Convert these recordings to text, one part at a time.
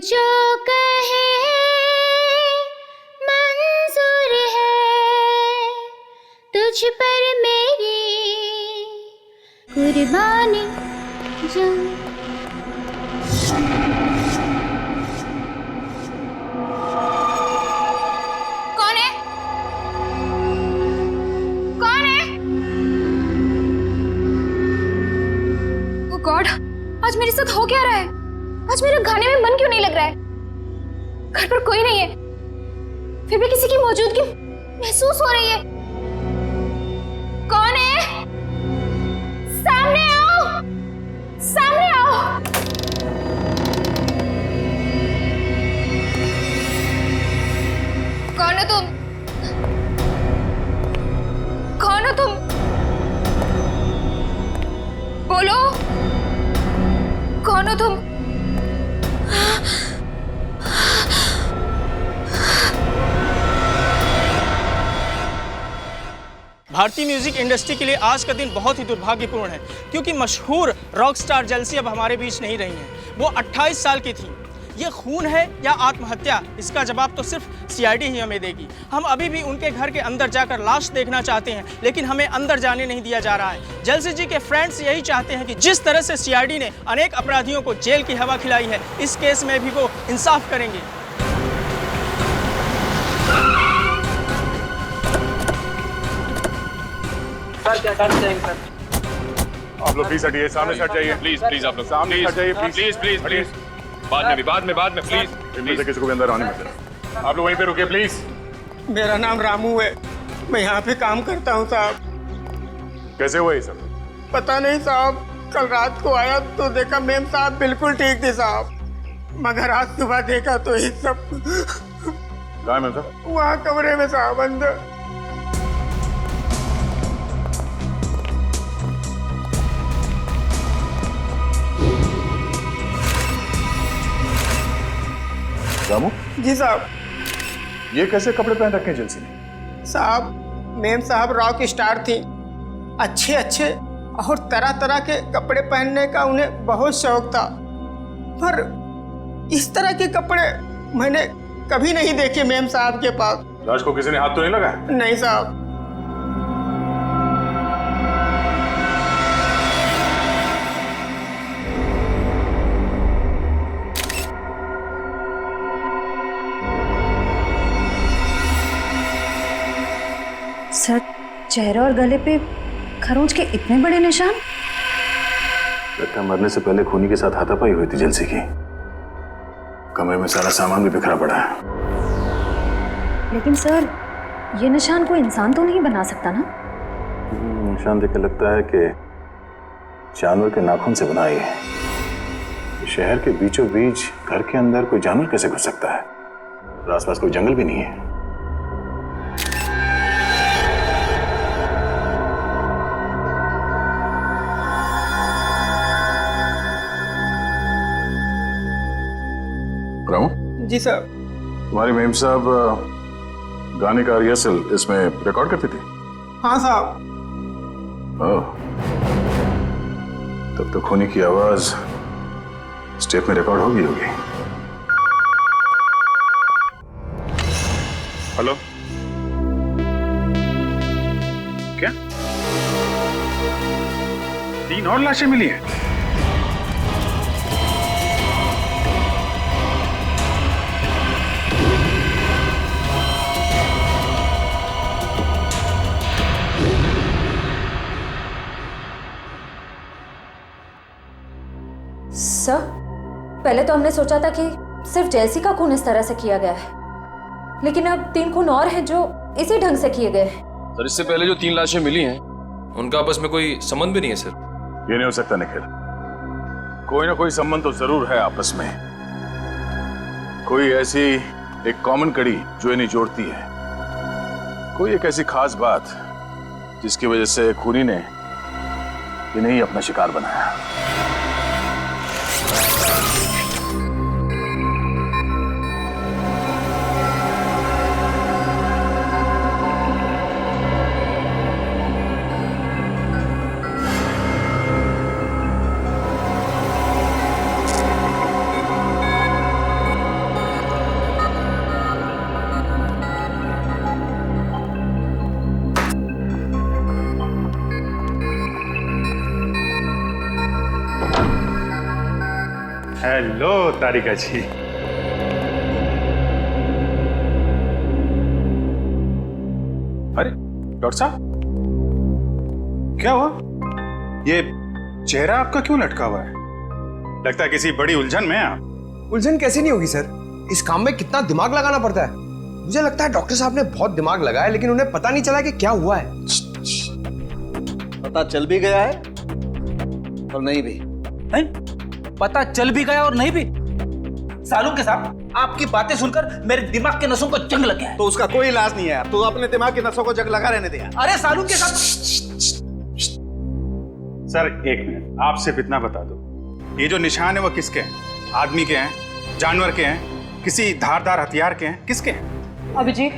जो कहे मंजूर है, तुझ पर मेरी कुर्बानी जान। कौन है? कौन है? ओ गॉड, आज मेरे साथ हो क्या रहा है? आज मेरा खाने में मन क्यों नहीं लग रहा है? घर पर कोई नहीं है, फिर भी किसी की मौजूदगी महसूस हो रही है। कौन है? सामने आओ, सामने आओ। कौन हो तुम? कौन हो तुम? बोलो, कौन हो तुम? भारतीय म्यूजिक इंडस्ट्री के लिए आज का दिन बहुत ही दुर्भाग्यपूर्ण है, क्योंकि मशहूर रॉक स्टार जेल्सी अब हमारे बीच नहीं रही हैं। वो 28 साल की थी। ये खून है या आत्महत्या, इसका जवाब तो सिर्फ सीआईडी ही हमें देगी। हम अभी भी उनके घर के अंदर जाकर लाश देखना चाहते हैं, लेकिन हमें अंदर जाने नहीं दिया जा रहा है। जेल्सी जी के फ्रेंड्स यही चाहते हैं कि जिस तरह से सीआईडी ने अनेक अपराधियों को जेल की हवा खिलाई है, इस केस में भी वो इंसाफ करेंगे। क्या करते हैं सर? आप लोग प्लीज हटिए, सामने से हट जाइए। प्लीज प्लीज आप लोग सामने हट जाइए, प्लीज प्लीज प्लीज। बाद में प्लीज। इनमें से किसी को भी अंदर आने मत देना। आप लोग वहीं पे रुकिए प्लीज। मेरा नाम रामू है, मैं यहाँ पे काम करता हूँ साहब। कैसे हुआ ये सब? पता नहीं साहब, कल रात को आया तो देखा मेम साहब बिल्कुल ठीक थे साहब, मगर आज सुबह देखा तो ये सब कहाँ है मैम साहब? वहाँ कमरे में साहब अंदर। रामू जी साहब। ये कैसे कपड़े पहन रखे हैं जेल्सी ने? साहब मेम साहब रॉक स्टार थी, अच्छे अच्छे और तरह तरह के कपड़े पहनने का उन्हें बहुत शौक था, पर इस तरह के कपड़े मैंने कभी नहीं देखे मेम साहब के पास। लाश को किसी ने हाथ तो नहीं लगाया? नहीं साहब। सर, चेहरे और गले पे खरोंच के इतने बड़े निशान? लगता मरने से पहले खूनी के साथ हाथापाई हुई थी जेल्सी की। कमरे में सारा सामान भी बिखरा पड़ा है। लेकिन सर, ये निशान कोई इंसान तो नहीं बना सकता ना? निशान देख के लगता है कि जानवर के नाखून से बना है। शहर के बीचों बीच घर के अंदर कोई जानवर कैसे घुस सकता है? आसपास कोई जंगल भी नहीं है। जी साहब। तुम्हारी मेम साहब गाने का रिहर्सल इसमें रिकॉर्ड करती थी? हाँ साहब। ओह, तब तो खूनी की आवाज स्टेप में रिकॉर्ड होगी। हेलो, क्या 3 और लाशें मिली हैं? सर, पहले तो हमने सोचा था कि सिर्फ जेल्सी का खून इस तरह से किया गया है, लेकिन अब 3 खून और हैं जो इसी ढंग से किए गए हैं। सर, इससे पहले जो 3 लाशें मिली हैं उनका आपस में कोई संबंध भी नहीं है सर। ये नहीं हो सकता निखिल, कोई ना कोई संबंध तो जरूर है आपस में। कोई ऐसी एक कॉमन कड़ी जो इन्हें जोड़ती है, कोई एक ऐसी खास बात जिसकी वजह से खूनी ने इन्हें ही अपना शिकार बनाया। हेलो तारिका जी। अरे डॉक्टर साहब, क्या हुआ? ये चेहरा आपका क्यों लटका हुआ है? लगता है किसी बड़ी उलझन में हैं आप। उलझन कैसी नहीं होगी सर, इस काम में कितना दिमाग लगाना पड़ता है। मुझे लगता है डॉक्टर साहब ने बहुत दिमाग लगाया, लेकिन उन्हें पता नहीं चला कि क्या हुआ है। पता चल भी गया है और नहीं भी हैं? पता चल भी गया और नहीं भी। सालू के साथ आपकी बातें सुनकर मेरे दिमाग के नसों को जंग लग गया है। तो उसका कोई इलाज नहीं है यार, तो अपने दिमाग की नसों को जंग लगा रहने दे यार। अरे सालू के साथ सर एक मिनट, आप सिर्फ इतना बता दो, ये जो निशान है वो किसके हैं? आदमी के हैं, जानवर के हैं, किसी धारदार हथियार के हैं, किसके हैं? अभिजीत,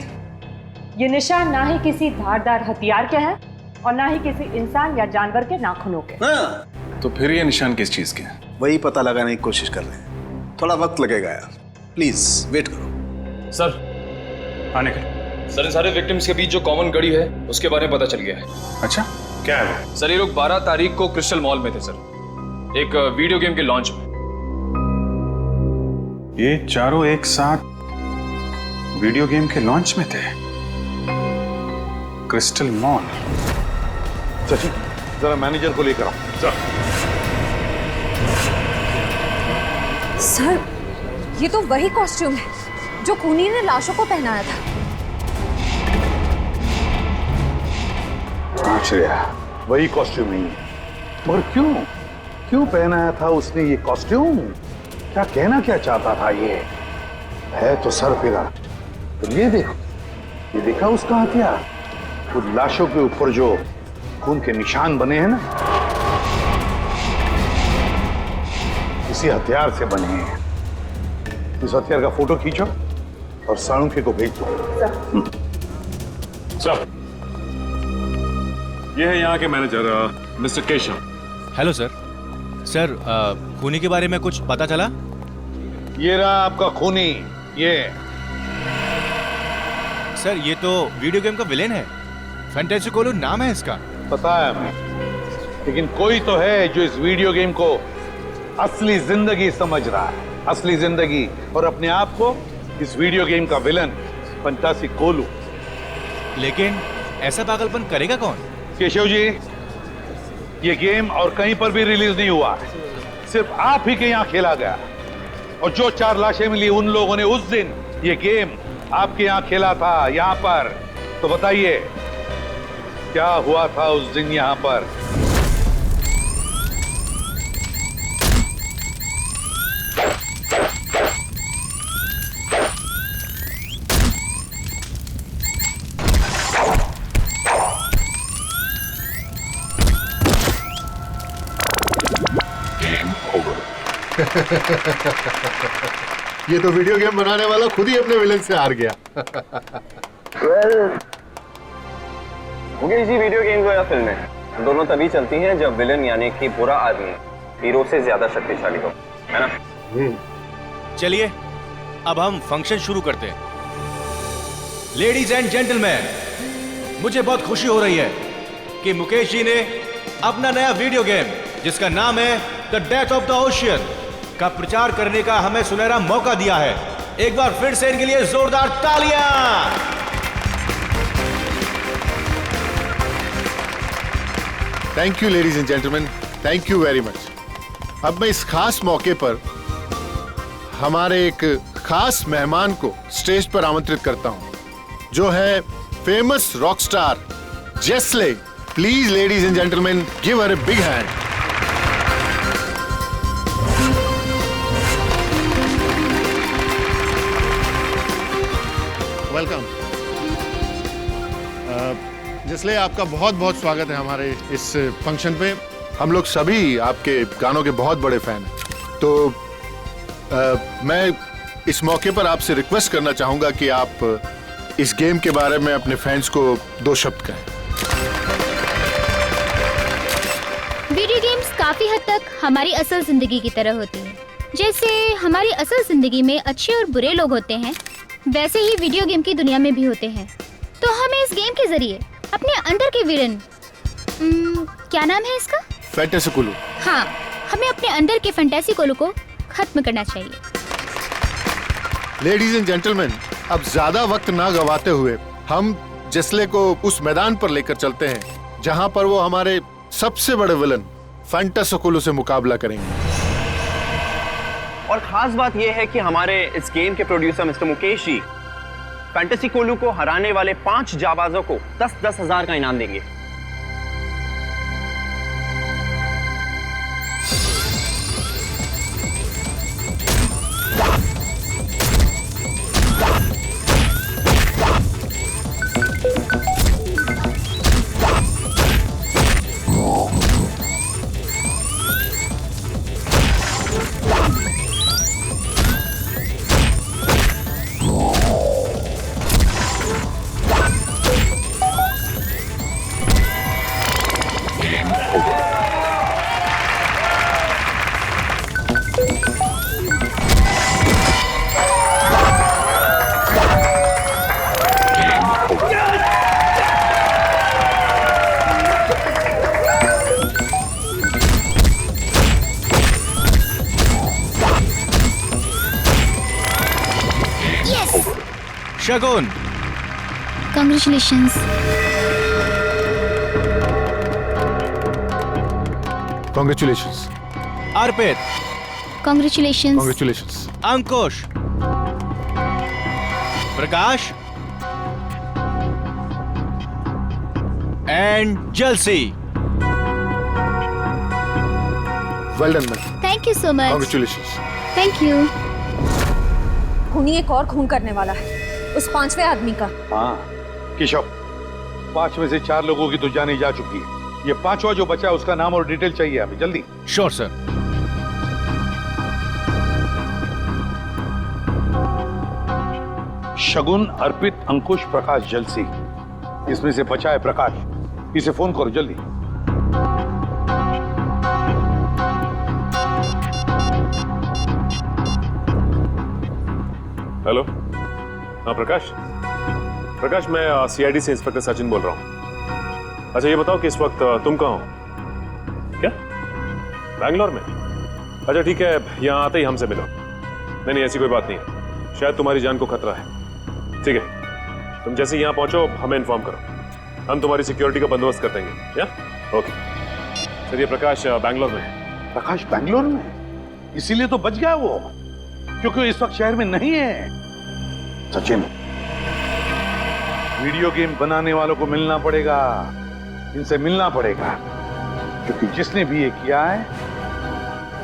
ये निशान ना ही किसी धारदार हथियार के हैं और ना ही किसी इंसान या जानवर के नाखूनों के। हाँ, तो फिर ये निशान किस चीज के हैं? वही पता लगाने की कोशिश कर रहे हैं, थोड़ा वक्त लगेगा यार, प्लीज वेट करो। सर आने का। सर, इन सारे विक्टिम्स के बीच जो कॉमन कड़ी है उसके बारे में पता चल गया है। अच्छा, क्या है वो? सर, ये लोग 12 तारीख को क्रिस्टल मॉल में थे सर, एक वीडियो गेम के लॉन्च में। ये चारों एक साथ वीडियो गेम के लॉन्च में थे, क्रिस्टल मॉल। सचिन, जरा मैनेजर को लेकर आओ। सर, ये तो वही कॉस्ट्यूम है जो खूनी ने लाशों को पहनाया था। आश्चर्य, वही कॉस्ट्यूम नहीं है, मगर क्यों पहनाया था उसने ये कॉस्ट्यूम? क्या कहना क्या चाहता था? ये है तो सर फिरा। तो ये देखो, ये देखा उसका हथियार, उन लाशों के ऊपर जो खून के निशान बने हैं ना, इसी हथियार से बने हैं। इस हथियार का फोटो खींचो और साळुंखे को भेज दो। सब ये है यहाँ के manager mister Keshav. Hello sir. Sir, खूनी के बारे में कुछ पता चला? ये रहा आपका खूनी। ये सर, ये तो वीडियो गेम का विलेन है, फैंटेसी कोलू नाम है इसका। पता है हमें, लेकिन कोई तो है जो इस वीडियो गेम को असली जिंदगी समझ रहा है, असली जिंदगी, और अपने आप को इस वीडियो गेम का विलन फंटासी कोलू। लेकिन ऐसा पागलपन करेगा कौन? केशव जी, ये गेम और कहीं पर भी रिलीज नहीं हुआ है, सिर्फ आप ही के यहाँ खेला गया। और जो 4 लाशें मिली, उन लोगों ने उस दिन ये गेम आपके यहाँ खेला था, यहाँ पर। तो बताइए, क्या हुआ था उस दिन यहाँ पर? ये तो वीडियो गेम बनाने वाला खुद ही अपने विलेन से हार गया। मुकेश जी, वीडियो गेम या फिल्में दोनों तभी चलती हैं जब विलेन यानी कि बुरा आदमी हीरो से ज्यादा शक्तिशाली हो, है ना? चलिए अब हम फंक्शन शुरू करते हैं। लेडीज एंड जेंटलमैन, मुझे बहुत खुशी हो रही है कि मुकेश जी ने अपना नया वीडियो गेम जिसका नाम है the death of the ocean का प्रचार करने का हमें सुनहरा मौका दिया है। एक बार फिर से इनके लिए जोरदार तालियां। Thank you ladies and gentleman, thank you very much. अब मैं इस खास मौके पर हमारे एक खास मेहमान को स्टेज पर आमंत्रित करता हूं, जो है फेमस रॉक स्टार जेस्ले। Please ladies and gentleman, give her a big hand. Welcome. जेस्ले, आपका बहुत बहुत स्वागत है हमारे इस फंक्शन पे। हम लोग सभी आपके गानों के बहुत बड़े फैन हैं। तो मैं इस मौके पर आपसे रिक्वेस्ट करना चाहूंगा कि आप इस गेम के बारे में अपने फैंस को 2 शब्द कहें। वीडियो गेम्स काफी हद तक हमारी असल जिंदगी की तरह होती है। जैसे हमारी असल जिंदगी में अच्छे और बुरे लोग होते हैं, वैसे ही वीडियो गेम की दुनिया में भी होते हैं। तो हमें इस गेम के जरिए अपने अंदर के विलन, क्या नाम है इसका? फैंटेसी कोलू। हाँ, हमें अपने अंदर के फैंटेसी कोलू को खत्म करना चाहिए। लेडीज एंड जेंटलमैन, अब ज्यादा वक्त ना गवाते हुए हम जेस्ले को उस मैदान पर लेकर चलते हैं जहां पर वो हमारे सबसे बड़े विलन फैंटासोकुलो से मुकाबला करेंगे। और खास बात यह है कि हमारे इस गेम के प्रोड्यूसर मिस्टर मुकेश जी फैंटासिकोलू को हराने वाले 5 जाबाजों को 10-10 हजार का इनाम देंगे। शगुन, Congratulations. Congratulations. Arpit, Congratulations. Congratulations. Ankush, Prakash and जलसी। Well done, man. Thank you so much. Congratulations. Thank you. खूनी एक और खून करने वाला है, उस 5वें आदमी का। हाँ केशव, 5 में से 4 लोगों की तो जाने जा चुकी है। ये 5वां जो बचा है उसका नाम और डिटेल चाहिए अभी, जल्दी। Sure sir. शगुन, अर्पित, अंकुश, प्रकाश, जलसी, इसमें से बचा है प्रकाश। इसे फोन करो जल्दी। हेलो, हाँ प्रकाश। प्रकाश, मैं सीआईडी से इंस्पेक्टर सचिन बोल रहा हूँ। अच्छा ये बताओ कि इस वक्त तुम कहाँ हो? क्या बैंगलोर में? अच्छा ठीक है, यहाँ आते ही हमसे मिलो। नहीं ऐसी कोई बात नहीं, शायद तुम्हारी जान को खतरा है। ठीक है, तुम जैसे यहाँ पहुंचो हमें इन्फॉर्म करो, हम तुम्हारी सिक्योरिटी का बंदोबस्त कर देंगे। या ओके। चलिए, प्रकाश बैंगलोर में। प्रकाश बैंगलोर में? इसीलिए तो बच गया वो, क्योंकि इस वक्त शहर में नहीं है। सचिन, वीडियो गेम बनाने वालों को मिलना पड़ेगा, इनसे मिलना पड़ेगा, क्योंकि जिसने भी ये किया है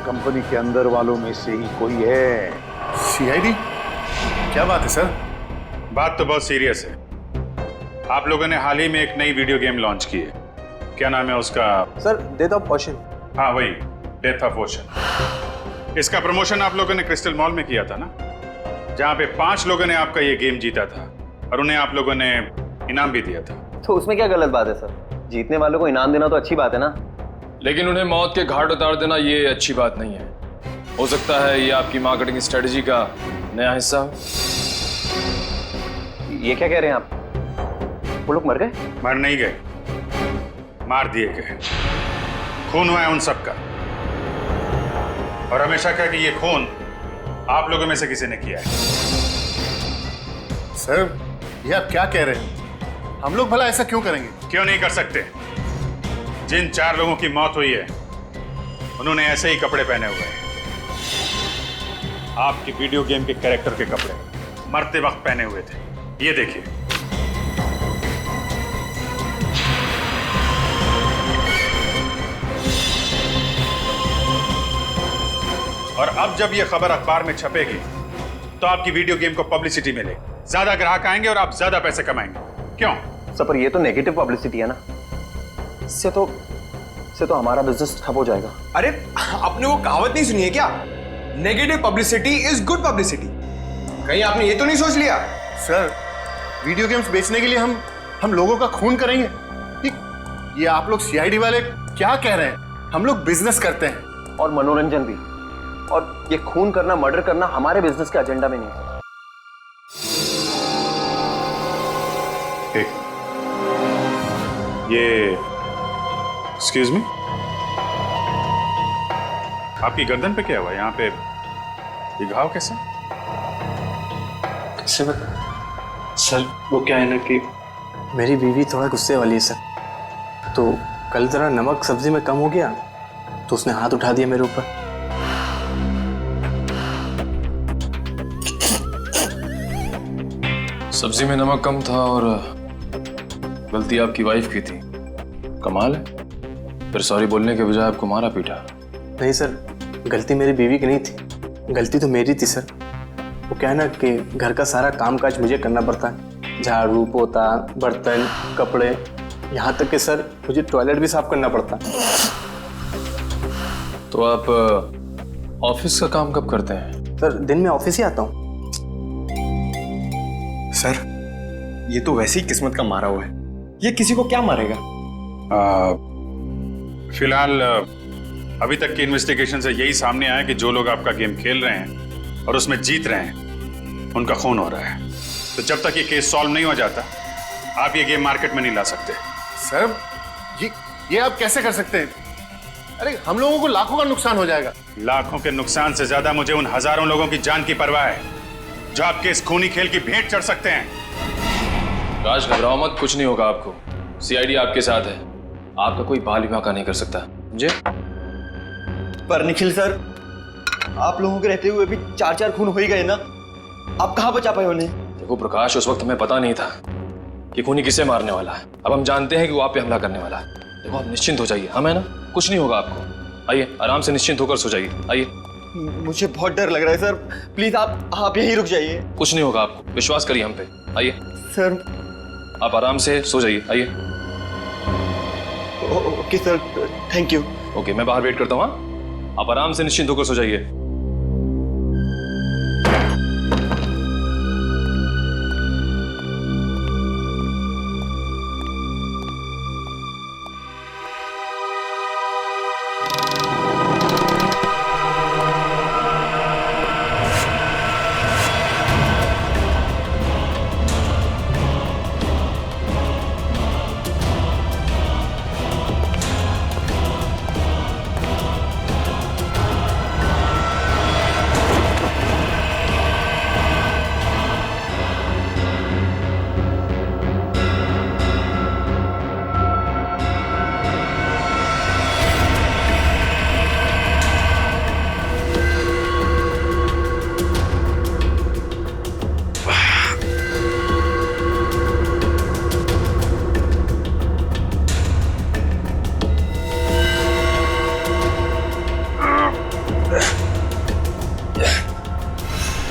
कंपनी के अंदर वालों में से ही कोई है। सीआईडी? क्या बात है सर? बात तो बहुत सीरियस है। आप लोगों ने हाल ही में एक नई वीडियो गेम लॉन्च की है, क्या नाम है उसका? Sir, death of ocean. हाँ वही, डेथ ऑफ ओशन। इसका प्रमोशन आप लोगों ने क्रिस्टल मॉल में किया था ना, जहाँ पे 5 लोगों ने आपका ये गेम जीता था और उन्हें आप लोगों ने इनाम भी दिया था। तो उसमें क्या गलत बात है सर? जीतने वालों को इनाम देना तो अच्छी बात है ना। लेकिन उन्हें मौत के घाट उतार देना ये अच्छी बात नहीं है। हो सकता है ये आपकी मार्केटिंग स्ट्रेटजी का नया हिस्सा हो। ये क्या कह रहे हैं आप? वो लोग मर गए? मर नहीं गए, मार दिए गए। खून हुआ है उन सबका, और हमेशा कहा कि ये खून आप लोगों में से किसी ने किया है। सर, ये आप क्या कह रहे हैं? हम लोग भला ऐसा क्यों करेंगे? क्यों नहीं कर सकते? जिन 4 लोगों की मौत हुई है उन्होंने ऐसे ही कपड़े पहने हुए हैं, आपकी वीडियो गेम के कैरेक्टर के कपड़े मरते वक्त पहने हुए थे। ये देखिए। और अब जब ये खबर अखबार में छपेगी तो आपकी वीडियो गेम को पब्लिसिटी मिलेगी, ज्यादा ग्राहक आएंगे और आप ज्यादा पैसे कमाएंगे। क्यों सर? पर ये तो नेगेटिव पब्लिसिटी है ना, इससे तो हमारा बिजनेस ठप हो जाएगा। अरे आपने वो कहावत नहीं सुनी है क्या? Negative publicity is good publicity. कहीं आपने ये तो नहीं सोच लिया? सर, वीडियो गेम्स बेचने के लिए हम लोगों का खून करेंगे? ये आप लोग सीआईडी वाले क्या कह रहे हैं? हम लोग बिजनेस करते हैं और मनोरंजन भी, और ये खून करना, मर्डर करना हमारे बिजनेस के एजेंडा में नहीं है। ये एक्सक्यूज मी, आपकी गर्दन पे क्या हुआ? यहाँ पे ये घाव कैसे? सर वो क्या है ना कि मेरी बीवी थोड़ा गुस्से वाली है सर, तो कल जरा नमक सब्जी में कम हो गया तो उसने हाथ उठा दिया मेरे ऊपर। सब्जी में नमक कम था और गलती आपकी वाइफ की थी। कमाल है, फिर सॉरी बोलने के बजाय आपको मारा पीटा। नहीं सर, गलती मेरी बीवी की नहीं थी, गलती तो मेरी थी सर। वो क्या है ना कि घर का सारा कामकाज मुझे करना पड़ता है, झाड़ू पोता बर्तन कपड़े, यहाँ तक कि सर मुझे टॉयलेट भी साफ करना पड़ता है। तो आप ऑफिस का काम कब करते हैं? सर दिन में ऑफिस ही आता हूँ। सर ये तो वैसे ही किस्मत का मारा हुआ है, ये किसी को क्या मारेगा? फिलहाल अभी तक की इन्वेस्टिगेशन से यही सामने आया कि जो लोग आपका गेम खेल रहे हैं और उसमें जीत रहे हैं उनका खून हो रहा है। तो जब तक ये केस सॉल्व नहीं हो जाता आप ये गेम मार्केट में नहीं ला सकते। सर ये आप कैसे कर सकते हैं? अरे हम लोगों को लाखों का नुकसान हो जाएगा। लाखों के नुकसान से ज्यादा मुझे उन हजारों लोगों की जान की परवाह है जो आपके इस खूनी खेल की भेंट चढ़ सकते हैं। राज घबराओ मत, कुछ नहीं होगा आपको। सीआईडी आपके साथ है, आपका कोई बाल भी बांका नहीं कर सकता, समझे? पर निखिल सर, आप लोगों के रहते हुए भी 4-4 खून हो ही गए ना, आप कहाँ बचा पाए उन्हें? देखो प्रकाश, उस वक्त हमें पता नहीं था कि खूनी किसे मारने वाला है। अब हम जानते हैं कि वो आप पे हमला करने वाला है। देखो आप निश्चिंत हो जाइए, हम है ना, कुछ नहीं होगा आपको। आइए आराम से निश्चिंत होकर सो जाइए। आइए। मुझे बहुत डर लग रहा है सर, प्लीज आप यहीं रुक जाइए। कुछ नहीं होगा आपको, विश्वास करिए हम पे। आइए सर। आप आराम से सो जाइए। आइए। Okay sir, thank you. Okay, मैं बाहर वेट करता हूँ। आप आराम से निश्चिंत होकर सो जाइए।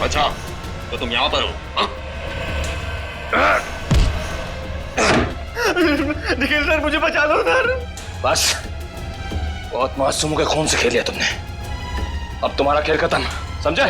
अच्छा तो तुम यहाँ पर हो? निखिल सर, मुझे बचा लो सर। बस, बहुत मासूमों के खून से खेल लिया तुमने, अब तुम्हारा खेल खत्म, समझे?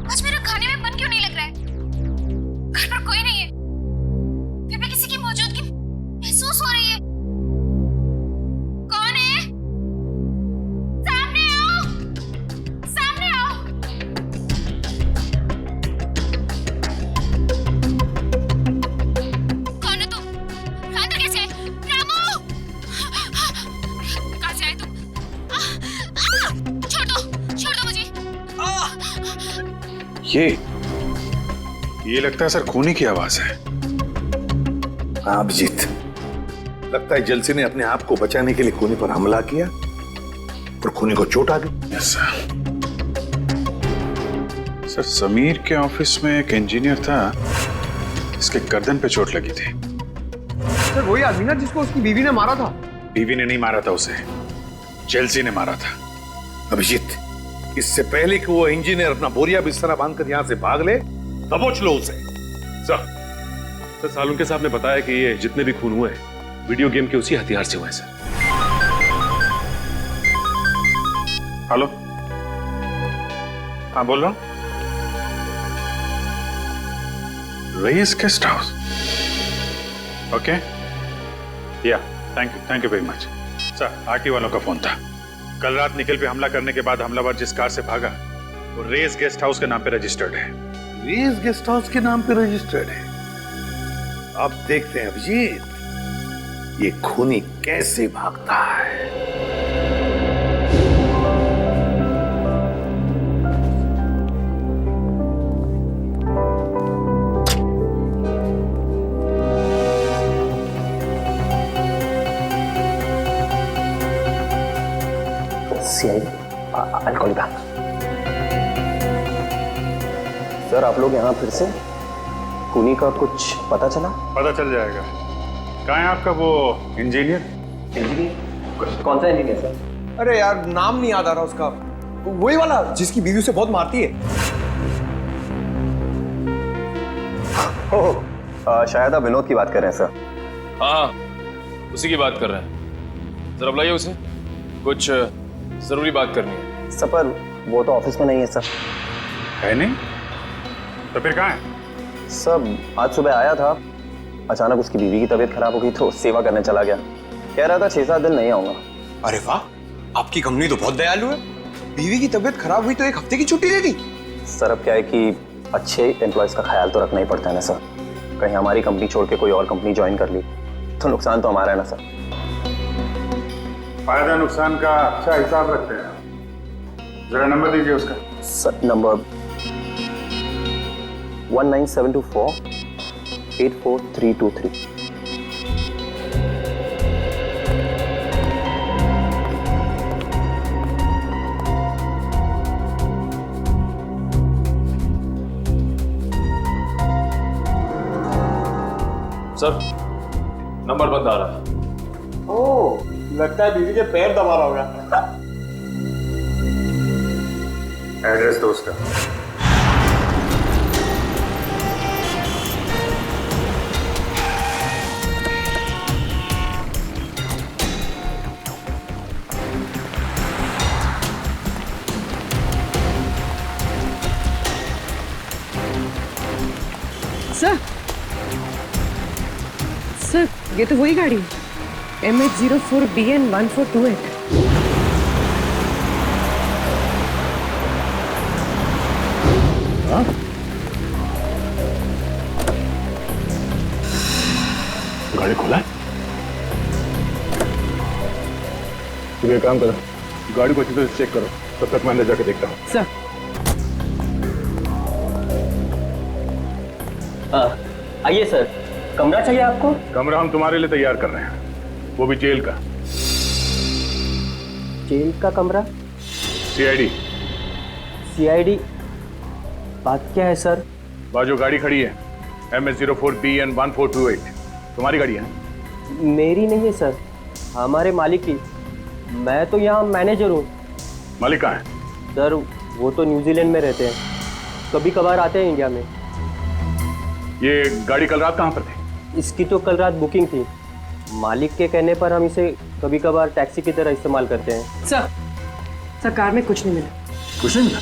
आज मेरा खाने में मन क्यों नहीं लग रहा है? घर पर कोई नहीं है, फिर भी किसी की मौजूदगी महसूस हो रही है। कौन है? सामने आओ, सामने आओ। कौन है तुम? अंदर कैसे है? रामू! कहाँ से आए तुम? छोड़ दो मुझे। ये लगता है सर खूनी की आवाज है। हाँ अभिजीत, लगता है जलसी ने अपने आप को बचाने के लिए खूनी पर हमला किया और खूनी को चोट आ गई। सर समीर के ऑफिस में एक इंजीनियर था, इसके गर्दन पे चोट लगी थी। सर वही आदमी ना जिसको उसकी बीवी ने मारा था? बीवी ने नहीं मारा था उसे, जेलसी ने मारा था। अभिजीत, इससे पहले कि वो इंजीनियर अपना बोरिया बिस्तरा बांधकर यहाँ से भाग ले, दबोच लो उसे। सर सालुंके साहब ने बताया कि ये जितने भी खून हुए हैं वीडियो गेम के उसी हथियार से हुए हैं सर। हेलो, हाँ बोल रहा हूँ। रईस गेस्ट हाउस, ओके, या thank you very much. Sir, RT वालों का फोन था। कल रात निखिल पे हमला करने के बाद हमलावर जिस कार से भागा वो रेस गेस्ट हाउस के नाम पे रजिस्टर्ड है। रेस गेस्ट हाउस के नाम पे रजिस्टर्ड है। अब देखते हैं अभिजीत, ये खूनी कैसे भागता है। I'll call you back. Sir, आप लोग यहाँ फिर से? खूनी का कुछ पता चला? पता चल जाएगा। कहाँ है आपका वो इंजीनियर? कौन सा इंजीनियर सर? अरे यार, नाम नहीं याद आ रहा उसका। वही वाला जिसकी बीवी उसे बहुत मारती है। शायद आप विनोद की बात कर रहे हैं सर। हाँ, उसी की बात कर रहे हैं। जरा बुलाइए उसे, कुछ जरूरी बात करनी है। सर, पर वो तो ऑफिस में नहीं है सर। है नहीं? तो फिर कहाँ है? सर, आज सुबह आया था, अचानक उसकी बीवी की तबीयत खराब हो गई तो सेवा करने चला गया। कह रहा था 6-7 दिन नहीं आऊंगा। अरे वाह, आपकी कंपनी तो बहुत दयालु है। बीवी की तबीयत खराब हुई तो 1 हफ्ते की छुट्टी दे दी। सर, अब क्या है कि अच्छे एम्प्लॉयज का ख्याल तो रखना ही पड़ता है ना सर। कहीं हमारी कंपनी छोड़ के कोई और कंपनी ज्वाइन कर ली तो नुकसान तो हमारा है ना सर। फायदा नुकसान का अच्छा हिसाब रखते हैं। जरा नंबर दीजिए उसका। Sir, number 19724 84323। सर, नंबर बंद आ रहा है। ओह, लगता है बीवी के पैर दबा रहा होगा। एड्रेस दो उसका। सर, ये तो वही गाड़ी है, MH04BN 1428। गाड़ी खोला है? तुम एक काम करो, गाड़ी को अच्छी तरह से चेक करो, तब तक मैं अंदर जाके देखता हूँ। सर, आइए सर, कमरा चाहिए आपको? कमरा हम तुम्हारे लिए तैयार कर रहे हैं, वो भी जेल का। जेल का कमरा? CID। CID? बात क्या है सर? बाजू गाड़ी खड़ी है, MH04BN 1428, तुम्हारी गाड़ी है? मेरी नहीं है सर, हमारे मालिक की। मैं तो यहाँ मैनेजर हूँ। मालिक कहाँ है? सर, वो तो न्यूजीलैंड में रहते हैं, कभी कभार आते हैं इंडिया में। ये गाड़ी कल रात कहाँ पर थी? इसकी तो कल रात बुकिंग थी। मालिक के कहने पर हम इसे कभी कभार टैक्सी की तरह इस्तेमाल करते हैं। सर, कार में कुछ नहीं मिला। कुछ नहीं मिला?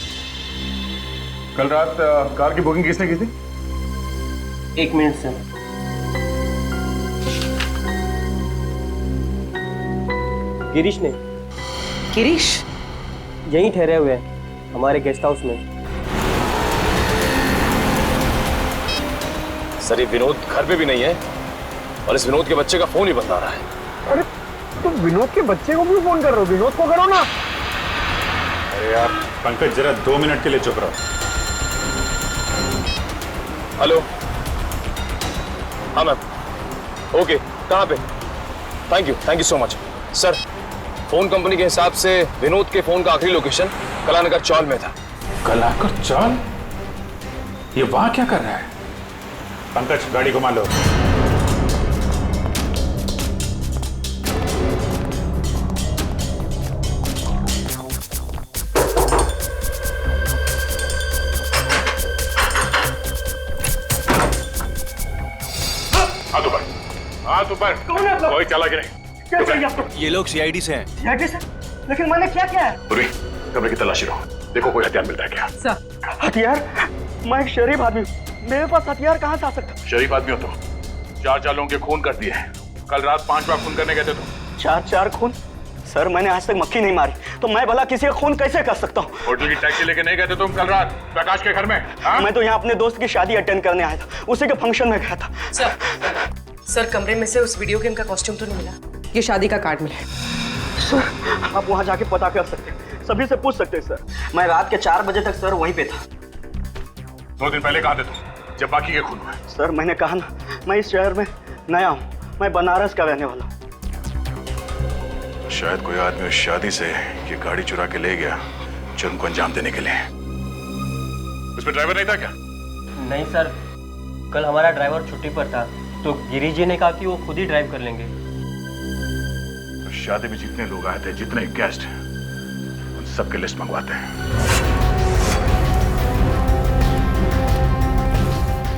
कल रात कार की बुकिंग किसने की थी? 1 मिनट सर। गिरीश ने। गिरीश? यहीं ठहरे हुए हैं, हमारे गेस्ट हाउस में। सर, ये विनोद घर पे भी नहीं है और इस विनोद के बच्चे का फोन ही बंद आ रहा है। अरे, तुम विनोद के बच्चे को क्यों फोन कर रहे हो? विनोद को करो ना। अरे यार पंकज, जरा 2 मिनट के लिए चुप रहो। हेलो, हाँ मैम, ओके, कहाँ पे? Thank you so much. Sir, phone company के हिसाब से विनोद के फोन का आखिरी लोकेशन कलानगर चौल में था। कलानगर चौल? ये वहां क्या कर रहा है? पंकज, गाड़ी घुमा लो। हाथ ऊपर। कौन है आप लोग? कोई चला कि नहीं? क्या चाहिए आपको? ये लोग CID से हैं। CID से? लेकिन मैंने क्या किया है? पूरी कमरे की तलाशी लो, देखो कोई हथियार मिलता है क्या। सर हथियार? मैं एक शरीफ आदमी हूँ, मेरे पास हथियार कहाँ से आ सकता? शरीफ आदमी हो तो 4 लोगों के खून कर दिए। कल रात 5 बार खून करने गए थे तुम। 4 खून? सर मैंने आज तक मक्खी नहीं मारी, तो मैं भला किसी का खून कैसे कर सकता हूँ? होटल की टैक्सी लेके नहीं गए थे तुम कल रात प्रकाश के घर में? मैं तो यहाँ अपने दोस्त की शादी अटेंड करने आया था, उसी के फंक्शन में गया था। सर कमरे में से उस वीडियो गेम का कॉस्ट्यूम तो नहीं मिला? ये शादी का कार्ड मिला। सर आप वहाँ जाके पता कर सकते हैं, सभी से पूछ सकते हैं सर। मैं रात के 4 बजे तक सर वहीं पे था। 2 दिन पहले कहाँ थे तुम जब बाकी के खून हुए? सर मैंने कहा ना, मैं इस शहर में नया हूँ, मैं बनारस का रहने वाला हूँ। शायद कोई आदमी उस शादी से ये गाड़ी चुरा के ले गया जुर्म को अंजाम देने के लिए। उसमें ड्राइवर नहीं था क्या? नहीं सर, कल हमारा ड्राइवर छुट्टी पर था, तो गिरीश जी ने कहा कि वो खुद ही ड्राइव कर लेंगे। तो शादी में जितने लोग आए थे, जितने गेस्ट, उन सबकी लिस्ट मंगवाते हैं।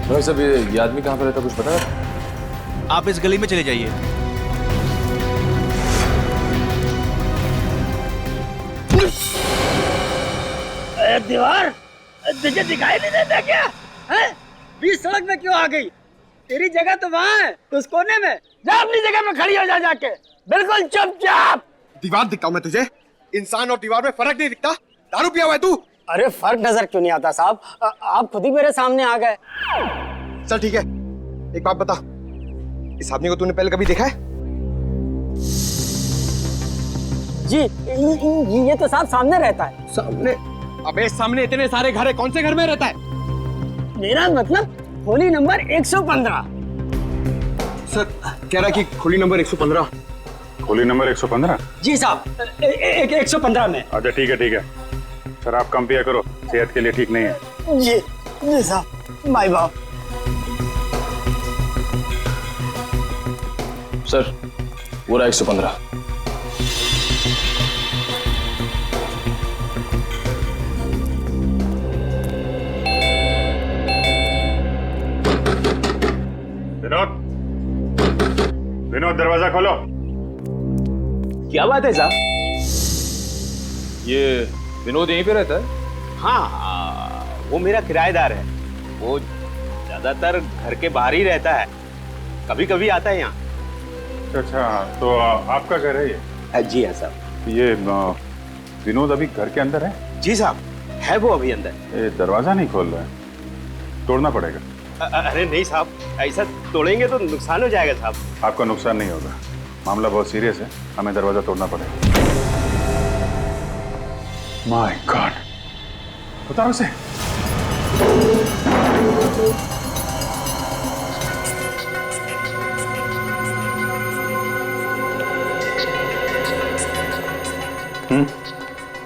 भाई साहब ये आदमी कहाँ पर रहता कुछ पता है? आप इस गली में चले जाइए। दीवार तुझे दिखाई नहीं देता क्या? हैं? बीच सड़क में क्यों आ गई? तेरी जगह तो वहाँ है, उस कोने में। जा अपनी जगह पे खड़ी हो जा जाके, बिल्कुल चुपचाप। दीवार दिखाऊं मैं तुझे? इंसान और दीवार में फर्क नहीं दिखता? दारू पिया हुआ है तू? अरे फर्क नजर क्यों नहीं आता साहब? आप खुद ही मेरे सामने आ गए। चल ठीक है, एक बात बता, इस आदमी को तूने पहले कभी देखा है? जी ये तो साहब सामने रहता है। सामने? अबे सामने इतने सारे घर है, कौन से घर में रहता है? मेरा मतलब खोली नंबर 115। सर कह रहा है कि खोली नंबर 115। खोली नंबर 115? जी साहब 115 में। अच्छा ठीक है। शराब कम पिया करो, सेहत के लिए ठीक नहीं है। जी साहब, माय बाप। सर वो रहा 115। विनोद दरवाजा खोलो। क्या बात है साहब? ये विनोद यहीं पे रहता है? हाँ, वो मेरा किराएदार है। वो ज्यादातर घर के बाहर ही रहता है, कभी कभी आता है यहाँ। अच्छा तो आपका घर है ये? जी हाँ साहब। ये विनोद अभी घर के अंदर है? जी साहब, है वो अभी अंदर। ये दरवाजा नहीं खोल रहा है, तोड़ना पड़ेगा। अरे नहीं साहब, ऐसा तोड़ेंगे तो नुकसान हो जाएगा साहब। आपका नुकसान नहीं होगा, मामला बहुत सीरियस है, हमें दरवाजा तोड़ना पड़ेगा। माय गॉड, उतारो उसे।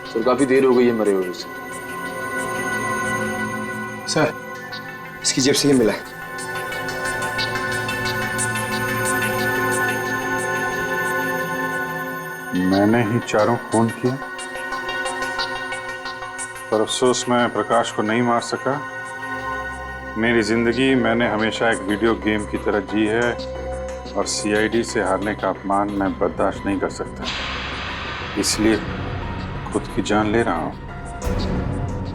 सर काफी देर हो गई है मरे हुए से। सर इसकी जेब से ये मिला है। मैंने ही 4 खून किए, पर अफसोस मैं प्रकाश को नहीं मार सका। मेरी जिंदगी मैंने हमेशा एक वीडियो गेम की तरह जी है, और सीआईडी से हारने का अपमान मैं बर्दाश्त नहीं कर सकता, इसलिए खुद की जान ले रहा हूं।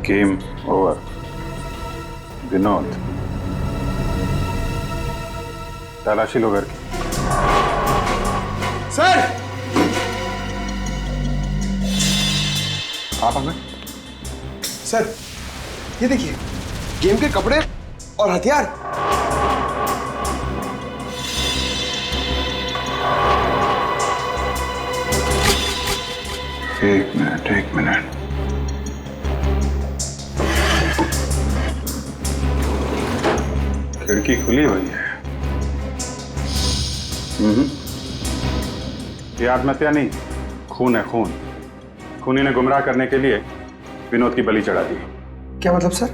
Game over. विनोद, तलाशी लो घर की। सर आप हमें? सर ये देखिए, गेम के कपड़े और हथियार। एक मिनट। खिड़की खुली हुई है। ये आत्महत्या नहीं, खून है, खून। खूनी ने गुमराह करने के लिए विनोद की बलि चढ़ा दी। क्या मतलब सर?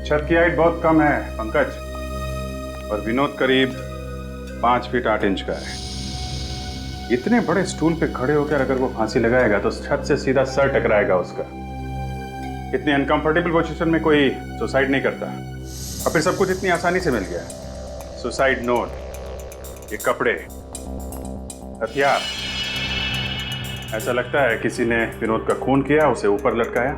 छत की हाइट बहुत कम है पंकज, और विनोद करीब 5 फीट 8 इंच का है। इतने बड़े स्टूल पे खड़े होकर अगर वो फांसी लगाएगा तो छत से सीधा सर टकराएगा उसका। इतनी अनकंफर्टेबल पोजीशन में कोई सुसाइड नहीं करता, और फिर सब कुछ इतनी आसानी से मिल गया। सुसाइड नोट, ये कपड़े, हथियार, ऐसा लगता है किसी ने विनोद का खून किया, उसे ऊपर लटकाया,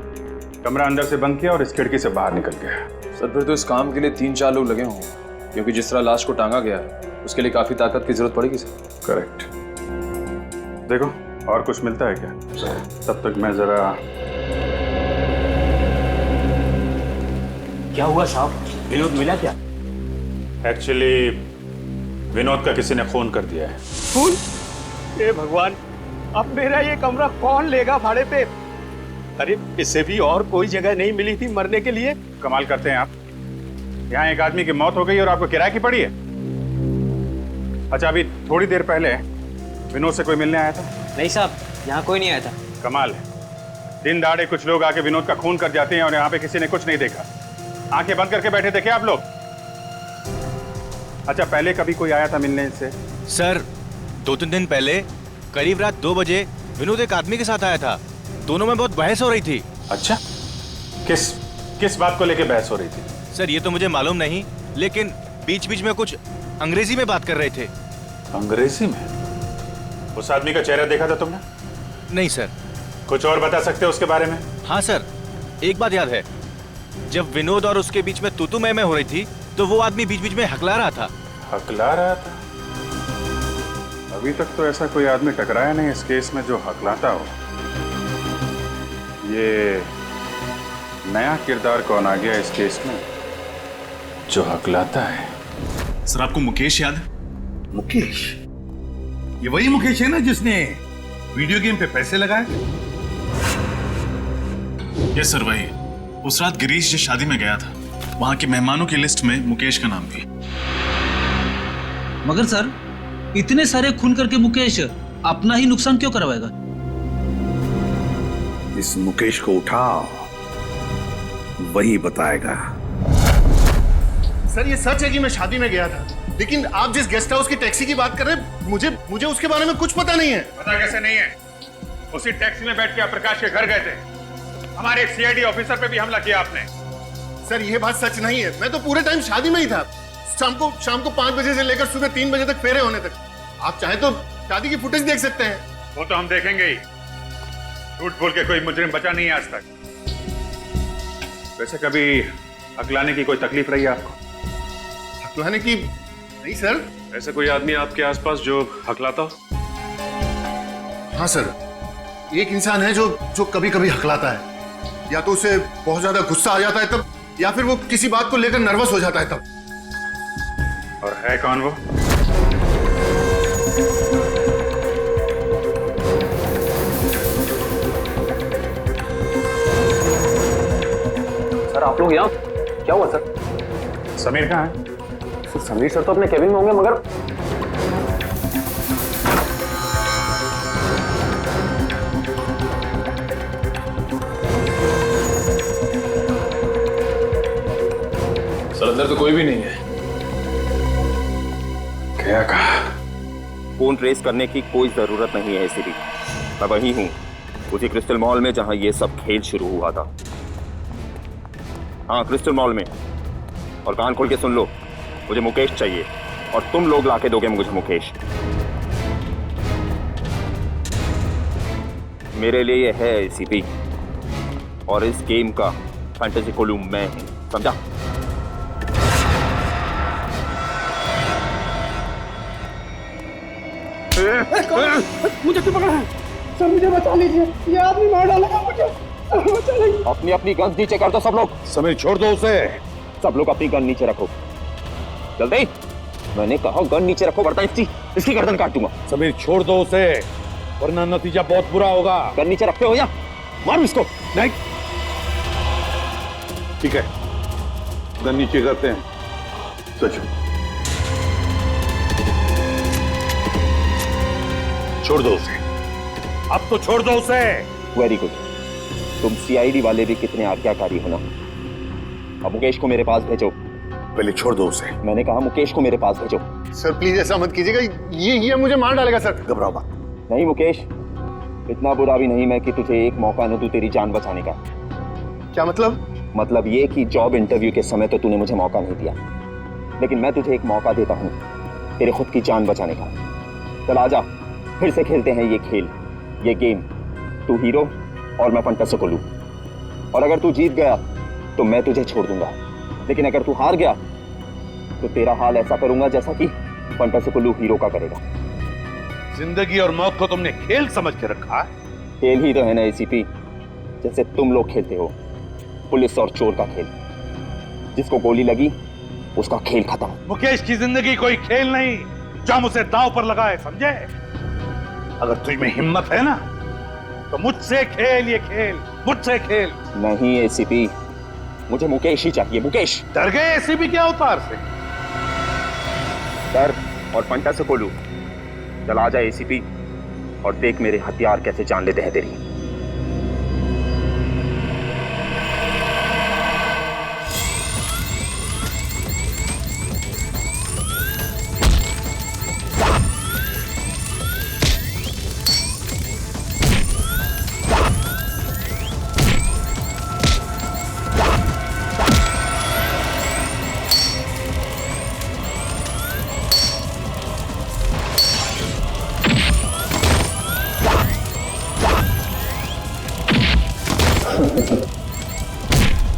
कमरा अंदर से बंद किया और इस खिड़की से बाहर निकल गया। सर फिर तो इस काम के लिए 3-4 लोग लगे होंगे, क्योंकि जिस तरह लाश को टांगा गया है उसके लिए काफी ताकत की जरूरत पड़ेगी सर। करेक्ट। देखो और कुछ मिलता है क्या? तब तक मैं जरा। क्या हुआ साहब, विनोद मिला क्या? एक्चुअली विनोद का किसी ने खून कर दिया है। खून? हे भगवान, अब मेरा ये कमरा कौन लेगा भाड़े पे? अरे इससे भी और कोई जगह नहीं मिली थी मरने के लिए? कमाल करते हैं आप, यहाँ एक आदमी की मौत हो गई और आपको किराए की पड़ी है। अच्छा अभी थोड़ी देर पहले विनोद से कोई मिलने आया था? नहीं साहब, यहाँ कोई नहीं आया था। कमाल है, दिन दहाड़े कुछ लोग आके विनोद का खून कर जाते हैं और यहाँ पे किसी ने कुछ नहीं देखा। आंखें बंद करके बैठे थे क्या आप लोग? अच्छा पहले कभी कोई आया था मिलने से? सर 2-3 दिन पहले करीब रात 2 बजे विनोद एक आदमी के साथ आया था, दोनों में बहुत बहस हो रही थी। अच्छा किस बात को लेके बहस हो रही थी? सर ये तो मुझे मालूम नहीं, लेकिन बीच बीच में कुछ अंग्रेजी में बात कर रहे थे। अंग्रेजी में? उस आदमी का चेहरा देखा था तुमने? नहीं सर। कुछ और बता सकते हो उसके बारे में? हाँ सर, एक बात याद है, जब विनोद और उसके बीच में तू मैं हो रही थी तो वो आदमी बीच बीच में हकला रहा था। हकला रहा था? अभी तक तो ऐसा कोई आदमी टकराया नहीं इस केस में जो हकलाता हो। ये नया किरदार कौन आ गया इस केस में जो हकलाता है? सर आपको मुकेश याद है? मुकेश? ये वही मुकेश है ना जिसने वीडियो गेम पे पैसे लगाए? यस सर वही। उस रात गिरीश जिस शादी में गया था वहां के मेहमानों की लिस्ट में मुकेश का नाम भी। मगर सर इतने सारे खून करके मुकेश अपना ही नुकसान क्यों करवाएगा? इस मुकेश को उठाओ, वही बताएगा। सर ये सच है कि मैं शादी में गया था, लेकिन आप जिस गेस्ट हाउस की टैक्सी की बात कर रहे हैं मुझे उसके बारे में कुछ पता नहीं है। पता कैसे नहीं है? उसी टैक्सी में बैठ के आप प्रकाश के घर गए थे, हमारे सीआईडी ऑफिसर पे भी हमला किया आपने। सर ये बात सच नहीं है, मैं तो पूरे टाइम शादी में ही था। शाम को 5 बजे से लेकर सुबह 3 बजे तक फेरे होने तक। आप चाहे तो शादी की फुटेज देख सकते हैं। वो तो हम देखेंगे ही, झूठ बोल के कोई मुजरिम बचा नहीं है आज तक। वैसे कभी हकलाने की कोई तकलीफ रही है आपको? हकलाने की? नहीं सर। ऐसा कोई आदमी आपके आसपास जो हकलाता हो? हाँ सर, एक इंसान है जो कभी कभी हकलाता है। या तो उसे बहुत ज्यादा गुस्सा आ जाता है तब, या फिर वो किसी बात को लेकर नर्वस हो जाता है तब। और है कौन वो? सर आप लोग यहाँ? क्या हुआ सर? समीर कहाँ है? समीर सर तो अपने केबिन में होंगे, मगर सर अंदर तो कोई भी नहीं है। क्या कहा? फोन ट्रेस करने की कोई जरूरत नहीं है एसीपी। मैं वही हूँ, उसी क्रिस्टल मॉल में जहां ये सब खेल शुरू हुआ था। हाँ क्रिस्टल मॉल में। और कान खोल के सुन लो, मुझे मुकेश चाहिए और तुम लोग लाके दोगे मुझे मुकेश। मेरे लिए ये है एसीपी, और इस गेम का फैंटेसी कोलू मैं हूं, समझा? मुझे क्यों पकड़ा है? सर मुझे बचा लीजिए, ये आदमी मार डालेगा मुझे। बचा लीजिए। अपनी अपनी गन नीचे कर दो सब लोग। समीर छोड़ दो उसे। सब लोग अपनी गन नीचे रखो जल्दी। मैंने कहा गन नीचे रखो, वरना इसकी गर्दन काट दूंगा। समीर छोड़ दो उसे, वरना नतीजा बहुत बुरा होगा। गन नीचे रखते हो या मारो इसको? नहीं ठीक है, गन नीचे करते हैं। सच छोड़ दो उसे, अब तो छोड़ दो उसे। वेरी गुड, तुम सीआईडी वाले भी कितने आज्ञाकारी हो ना। अब मुकेश को मेरे पास भेजो। पहले छोड़ दो उसे। मैंने कहा मुकेश को मेरे पास भेजो। सर प्लीज ऐसा मत कीजिएगा, ये मुझे मार डालेगा सर। घबराओ मत। नहीं मुकेश, इतना बुरा भी नहीं मैं कि तुझे एक मौका न दूं तेरी जान बचाने का। क्या मतलब? मतलब ये कि जॉब इंटरव्यू के समय तो तूने मुझे मौका नहीं दिया, लेकिन मैं तुझे एक मौका देता हूँ तेरे खुद की जान बचाने का। चल आजा, फिर से खेलते हैं ये खेल। ये गेम तू हीरो और मैं फंटास्टिक कोलू, और अगर तू जीत गया तो मैं तुझे छोड़ दूंगा, लेकिन अगर तू हार गया तो तेरा हाल ऐसा करूंगा जैसा कि फंटास्टिक कोलू हीरो का करेगा। जिंदगी और मौत को तुमने खेल समझ के रखा है। खेल ही तो है ना एसीपी, जैसे तुम लोग खेलते हो, पुलिस और चोर का खेल। जिसको गोली लगी उसका खेल खत्म। मुकेश की जिंदगी कोई खेल नहीं जो हम उसे दांव पर लगाए, समझे? अगर तुझ में हिम्मत है ना तो मुझसे खेल ये खेल, मुझसे खेल। नहीं एसीपी, मुझे मुकेश ही चाहिए, मुकेश। डर गए एसीपी के अवतार से? डर और फंटा से कोलू, चल आ जा एसीपी और देख मेरे हथियार कैसे जान लेते हैं तेरी।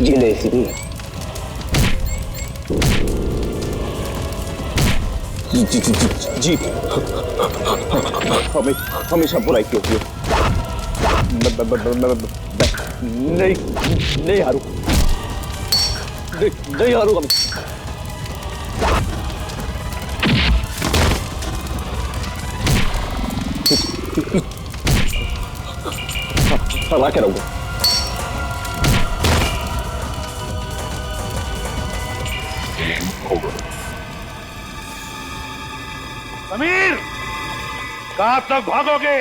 ये ले एसीपी, जीत हमेशा बुराई की होती है। नहीं हारू, नहीं हारूंगा मैं। हरा के रहूंगा। समीर, कहां तक भागोगे?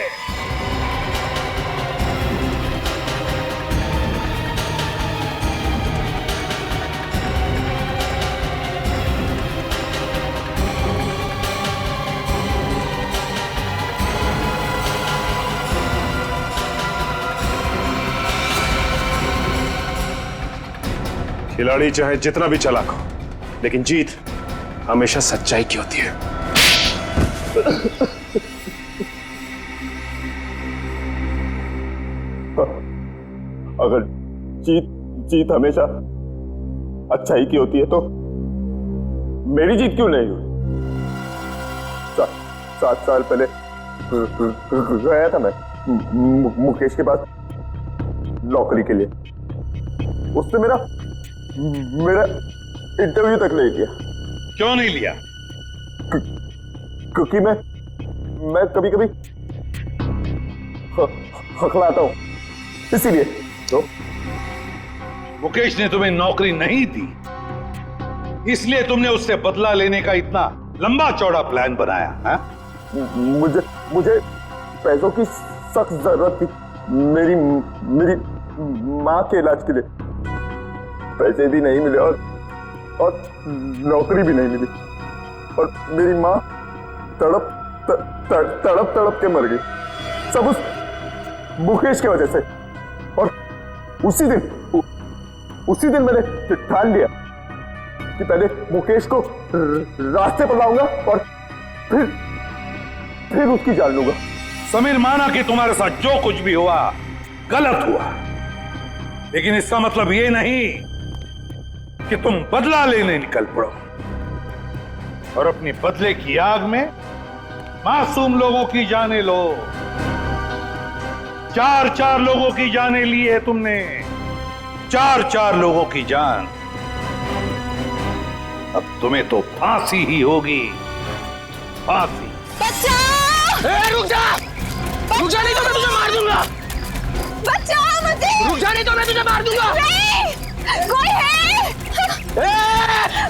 खिलाड़ी चाहे जितना भी चालाक हो, लेकिन जीत हमेशा सच्चाई की होती है। अगर जीत हमेशा अच्छाई की होती है तो मेरी जीत क्यों नहीं हुई? 7 साल पहले गया था मैं मुकेश के पास नौकरी के लिए। उसने मेरा इंटरव्यू तक नहीं किया। क्यों नहीं लिया? क्योंकि मैं कभी कभी हकलाता हूं, इसीलिए। तो मुकेश ने तुम्हें नौकरी नहीं दी, इसलिए तुमने उससे बदला लेने का इतना लंबा चौड़ा प्लान बनाया है? मुझे पैसों की सख्त जरूरत थी। मेरी माँ के इलाज के लिए पैसे भी नहीं मिले और नौकरी भी नहीं मिली, और मेरी माँ तड़प के मर गई, सब उस मुकेश की वजह से। और उसी दिन मैंने ठान लिया कि पहले मुकेश को रास्ते पर लाऊंगा और फिर उसकी जान लूंगा। समीर, माना कि तुम्हारे साथ जो कुछ भी हुआ गलत हुआ, लेकिन इसका मतलब ये नहीं कि तुम बदला लेने निकल पड़ो और अपने बदले की आग में मासूम लोगों की जानें लो। 4 लोगों की जानें ली है तुमने, 4 लोगों की जान। अब तुम्हें तो फांसी ही होगी, फांसी। रुक जा! रुक जा, नहीं तो मैं तुझे मार दूंगा। बचाओ मुझे! रुक जा, नहीं तो मैं तुझे मार दूंगा। नहीं! कोई है?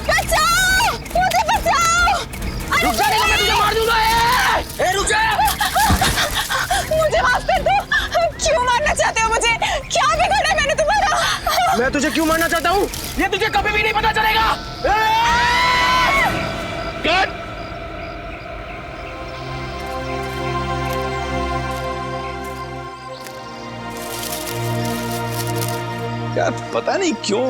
बचाओ! मुझे बचाओ! रुक जा, नहीं तो मैं तुझे मार दूंगा। रुक जा! मुझे माफ कर दो। क्यों मारना चाहते हो मुझे? क्या बिगाड़ा है मैंने तुम्हारा? मैं तुझे क्यों मारना चाहता हूँ ये तुझे कभी भी नहीं पता चलेगा। यार पता नहीं क्यों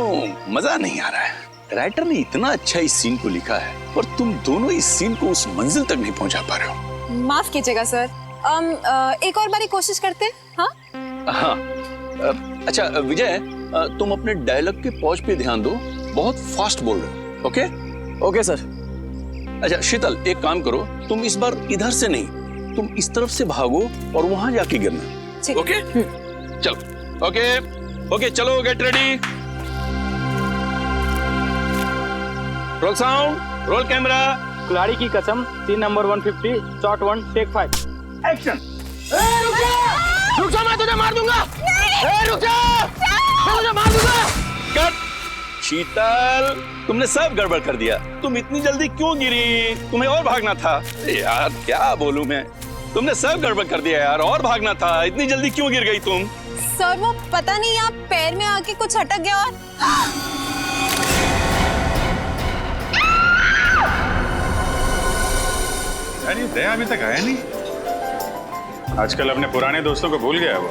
मजा नहीं आ रहा है। राइटर ने इतना अच्छा इस सीन को लिखा है और तुम दोनों इस सीन को उस मंजिल तक नहीं पहुंचा पा रहे हो। माफ कीजिएगा सर, एक और बारी कोशिश करते हैं। हाँ हाँ। अच्छा विजय, तुम अपने डायलॉग के पॉज पे ध्यान दो, बहुत फास्ट बोल रहे हो। Okay okay sir. अच्छा शीतल, एक काम करो, तुम इस बार इधर से नहीं, तुम इस तरफ से भागो और वहां जाके गिरना। ओके चलो। ओके ओके चलो, get ready, roll sound, roll camera. खिलाड़ी की कसम, scene number 150, shot 1, take 5, action. रुक जा, मैं तुझे मार दूंगा। रुक जा, मैं तुझे मार दूंगा। कट। शीतल, तुमने सब गड़बड़ कर दिया। तुम इतनी जल्दी क्यों गिरी? तुम्हें और भागना था। यार क्या बोलूं मैं, तुमने सब गड़बड़ कर दिया यार, और भागना था। इतनी जल्दी क्यों गिर गई तुम? सर वो पता नहीं आप पैर में आके कुछ अटक गया और यार ये दया अभी तक आया नहीं। आजकल अपने पुराने दोस्तों को भूल गया वो।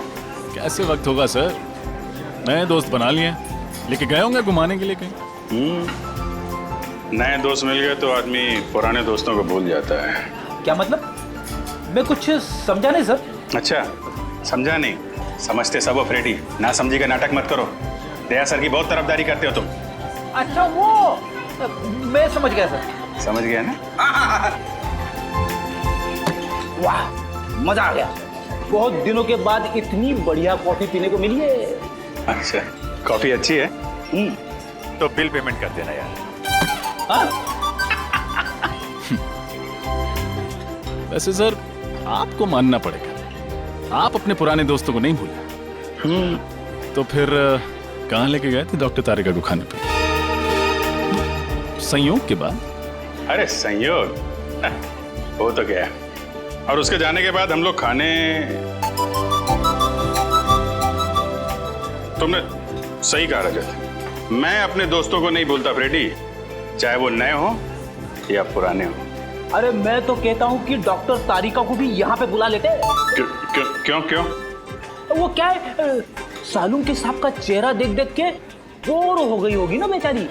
कैसे वक्त होगा सर, नए दोस्त बना लिए, लेके गए होंगे घुमाने के लिए कहीं। नए दोस्त मिल गए तो आदमी पुराने दोस्तों को भूल जाता है। क्या मतलब? मैं कुछ समझा नहीं सर। अच्छा समझा नहीं, समझते सब हो फ्रेडी। ना समझी का नाटक मत करो। दया सर की बहुत तरफदारी करते हो तुम। अच्छा वो मैं समझ गया सर। समझ गया ना? वाह मजा आ गया, बहुत दिनों के बाद इतनी बढ़िया कॉफी पीने को मिली है। अच्छा कॉफी अच्छी है? तो बिल पेमेंट कर देना यार। वैसे सर आपको मानना पड़ेगा, आप अपने पुराने दोस्तों को नहीं भूले। तो फिर कहाँ लेके गए थे डॉक्टर तारिका को खाने पे? संयोग के बाद? अरे संयोग वो तो गया, और उसके जाने के बाद हम लोग खाने। तुमने सही कहा रजत, मैं अपने दोस्तों को नहीं भूलता फ्रेडी, चाहे वो नए हो या पुराने हो। अरे मैं तो कहता हूँ कि डॉक्टर तारिका को भी यहाँ पे बुला लेते। क्यों क्यों? वो क्या है, सालून के साहब का चेहरा देख देख के बोर हो गई होगी ना बेचारी।